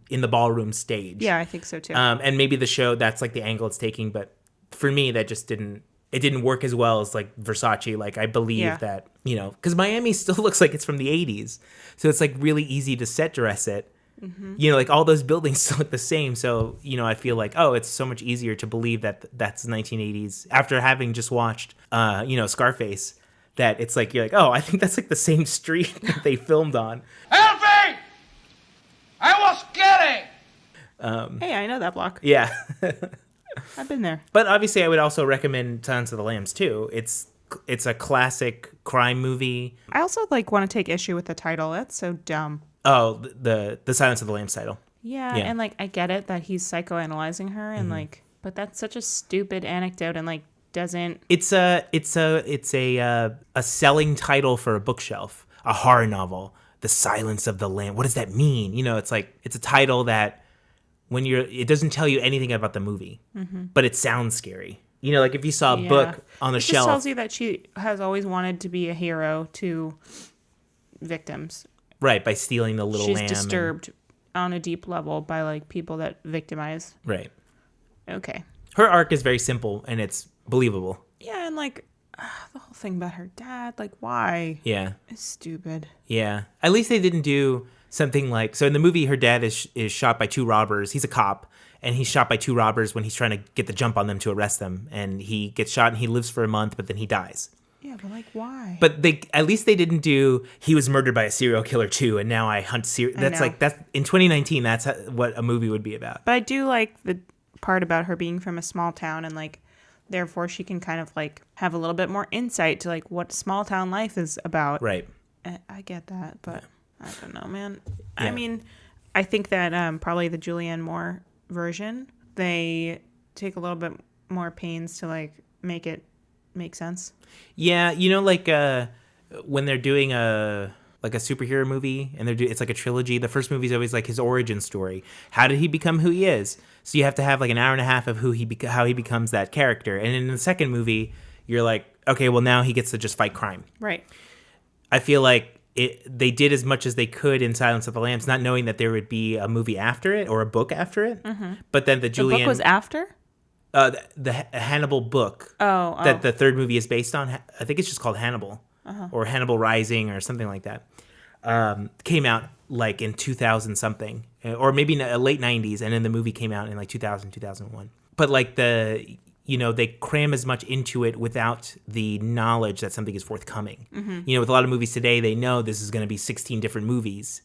in the ballroom stage. Yeah, I think so too. And maybe the show, that's like the angle it's taking, but for me, that just didn't work as well as like Versace. Like, I believe that, you know, because Miami still looks like it's from the 80s. So it's like really easy to set dress it. Mm-hmm. You know, like all those buildings still look the same. So, you know, I feel like, oh, it's so much easier to believe that that's 1980s after having just watched, you know, Scarface, that it's like, you're like, oh, I think that's like the same street that they filmed on. Help me! I was kidding! Hey, I know that block. Yeah. I've been there. But obviously, I would also recommend Silence of the Lambs too. It's a classic crime movie. I also like want to take issue with the title. That's so dumb. Oh, the Silence of the Lambs title. Yeah, Yeah. and like I get it that he's psychoanalyzing her and like, but that's such a stupid anecdote and like doesn't. It's a selling title for a bookshelf, a horror novel. The Silence of the Lamb. What does that mean? You know, it's like, it's a title that it doesn't tell you anything about the movie, but it sounds scary. You know, like if you saw a book on the it shelf. just tells you that she has always wanted to be a hero to victims. Right, by stealing the little lamb. She's disturbed on a deep level by like people that victimize. Right. Okay. Her arc is very simple and it's believable. Yeah, and like the whole thing about her dad, like why? Yeah. It's stupid. Yeah. At least they didn't do something like, so in the movie, her dad is shot by two robbers. He's a cop, and he's shot by two robbers when he's trying to get the jump on them to arrest them. And he gets shot and he lives for a month, but then he dies. Yeah, but like why? But at least they didn't do, he was murdered by a serial killer too, and now I hunt that's know. like, that's in 2019, that's what a movie would be about. But I do like the part about her being from a small town and like therefore she can kind of like have a little bit more insight to like what small town life is about. Right. I get that, but I don't know, man. Yeah. I mean, I think that probably the Julianne Moore version, they take a little bit more pains to like make it make sense. Yeah, you know, like when they're doing a superhero movie and it's like a trilogy, the first movie is always like his origin story. How did he become who he is? So you have to have like an hour and a half of how he becomes that character. And in the second movie, you're like, okay, well now he gets to just fight crime. Right. I feel like they did as much as they could in Silence of the Lambs, not knowing that there would be a movie after it or a book after it. Mm-hmm. But then the book was after? The Hannibal book that the third movie is based on. I think it's just called Hannibal or Hannibal Rising or something like that. Came out like in 2000 something, or maybe in the late 90s, and then the movie came out in like 2000, 2001. But like they cram as much into it without the knowledge that something is forthcoming. Mm-hmm. You know, with a lot of movies today, they know this is going to be 16 different movies,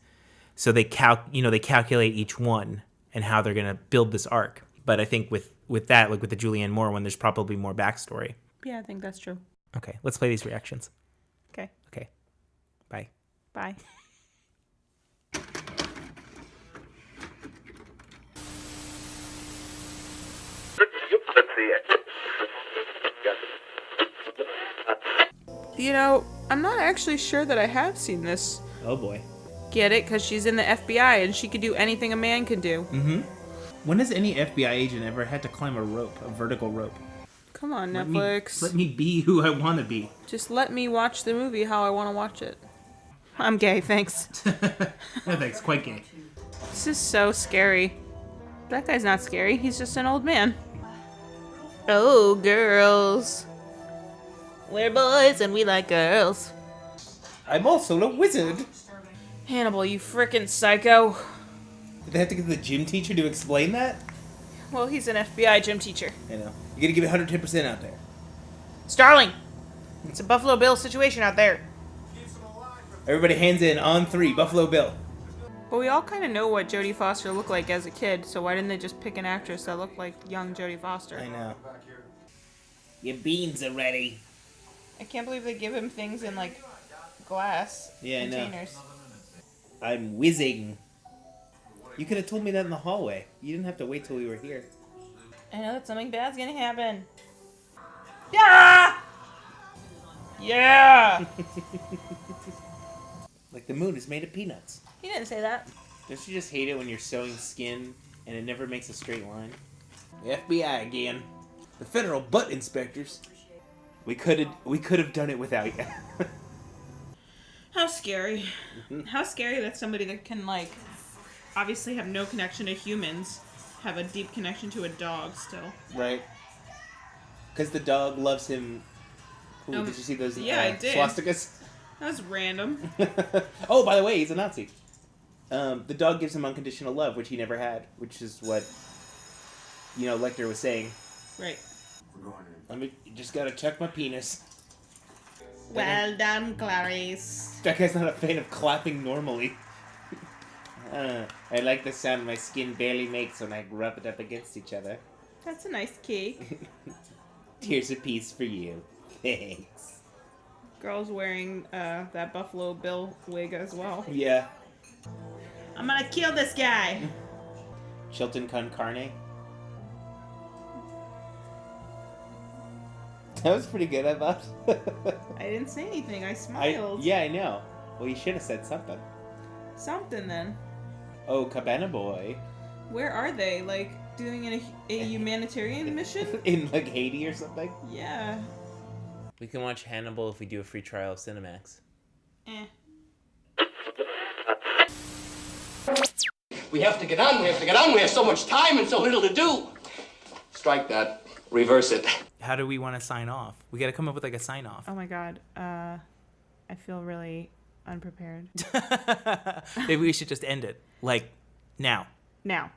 so they calculate each one and how they're going to build this arc. But I think with that, like with the Julianne Moore one, there's probably more backstory. Yeah, I think that's true. Okay, let's play these reactions. Okay. Okay, bye. Bye. You know, I'm not actually sure that I have seen this. Oh boy. Get it? Because she's in the FBI and she could do anything a man can do. Mm-hmm. When has any FBI agent ever had to climb a vertical rope? Come on, Netflix. Let me be who I want to be. Just let me watch the movie how I want to watch it. I'm gay, thanks. No thanks, quite gay. This is so scary. That guy's not scary. He's just an old man. Oh, girls. We're boys and we like girls. I'm also a wizard. Hannibal, you frickin' psycho. Did they have to get the gym teacher to explain that? Well, he's an FBI gym teacher. I know. You gotta give it 110% out there. Starling! It's a Buffalo Bill situation out there. Everybody hands in on 3, Buffalo Bill. But we all kind of know what Jodie Foster looked like as a kid, so why didn't they just pick an actress that looked like young Jodie Foster? I know. Your beans are ready. I can't believe they give him things in, like, glass containers. I'm whizzing. You could have told me that in the hallway. You didn't have to wait till we were here. I know that something bad's gonna happen. Yeah! Yeah! Like the moon is made of peanuts. He didn't say that. Don't you just hate it when you're sewing skin and it never makes a straight line? The FBI again. The federal butt inspectors. We could have done it without you. How scary. How scary that somebody that can, like, obviously have no connection to humans have a deep connection to a dog still. Right. Because the dog loves him. Ooh, did you see those I did. swastikas? That was random. Oh, by the way, he's a Nazi. The dog gives him unconditional love, which he never had, which is what, Lecter was saying. Right. Just gotta check my penis. Well done, Clarice. That guy's not a fan of clapping normally. I like the sound my skin barely makes when I rub it up against each other. That's a nice cake. Here's a piece for you. Thanks. Girl's wearing that Buffalo Bill wig as well. Yeah. I'm gonna kill this guy. Chilton con carne. That was pretty good, I thought. I didn't say anything. I smiled. Yeah, I know. Well, you should have said something. Something then. Oh, Cabana Boy. Where are they? Like, doing a humanitarian mission? In, like, Haiti or something? Yeah. We can watch Hannibal if we do a free trial of Cinemax. We have to get on, we have to get on. We have so much time and so little to do. Strike that. Reverse it. How do we want to sign off? We got to come up with, like, a sign-off. Oh my god. I feel really unprepared. Maybe we should just end it. Like, now. Now.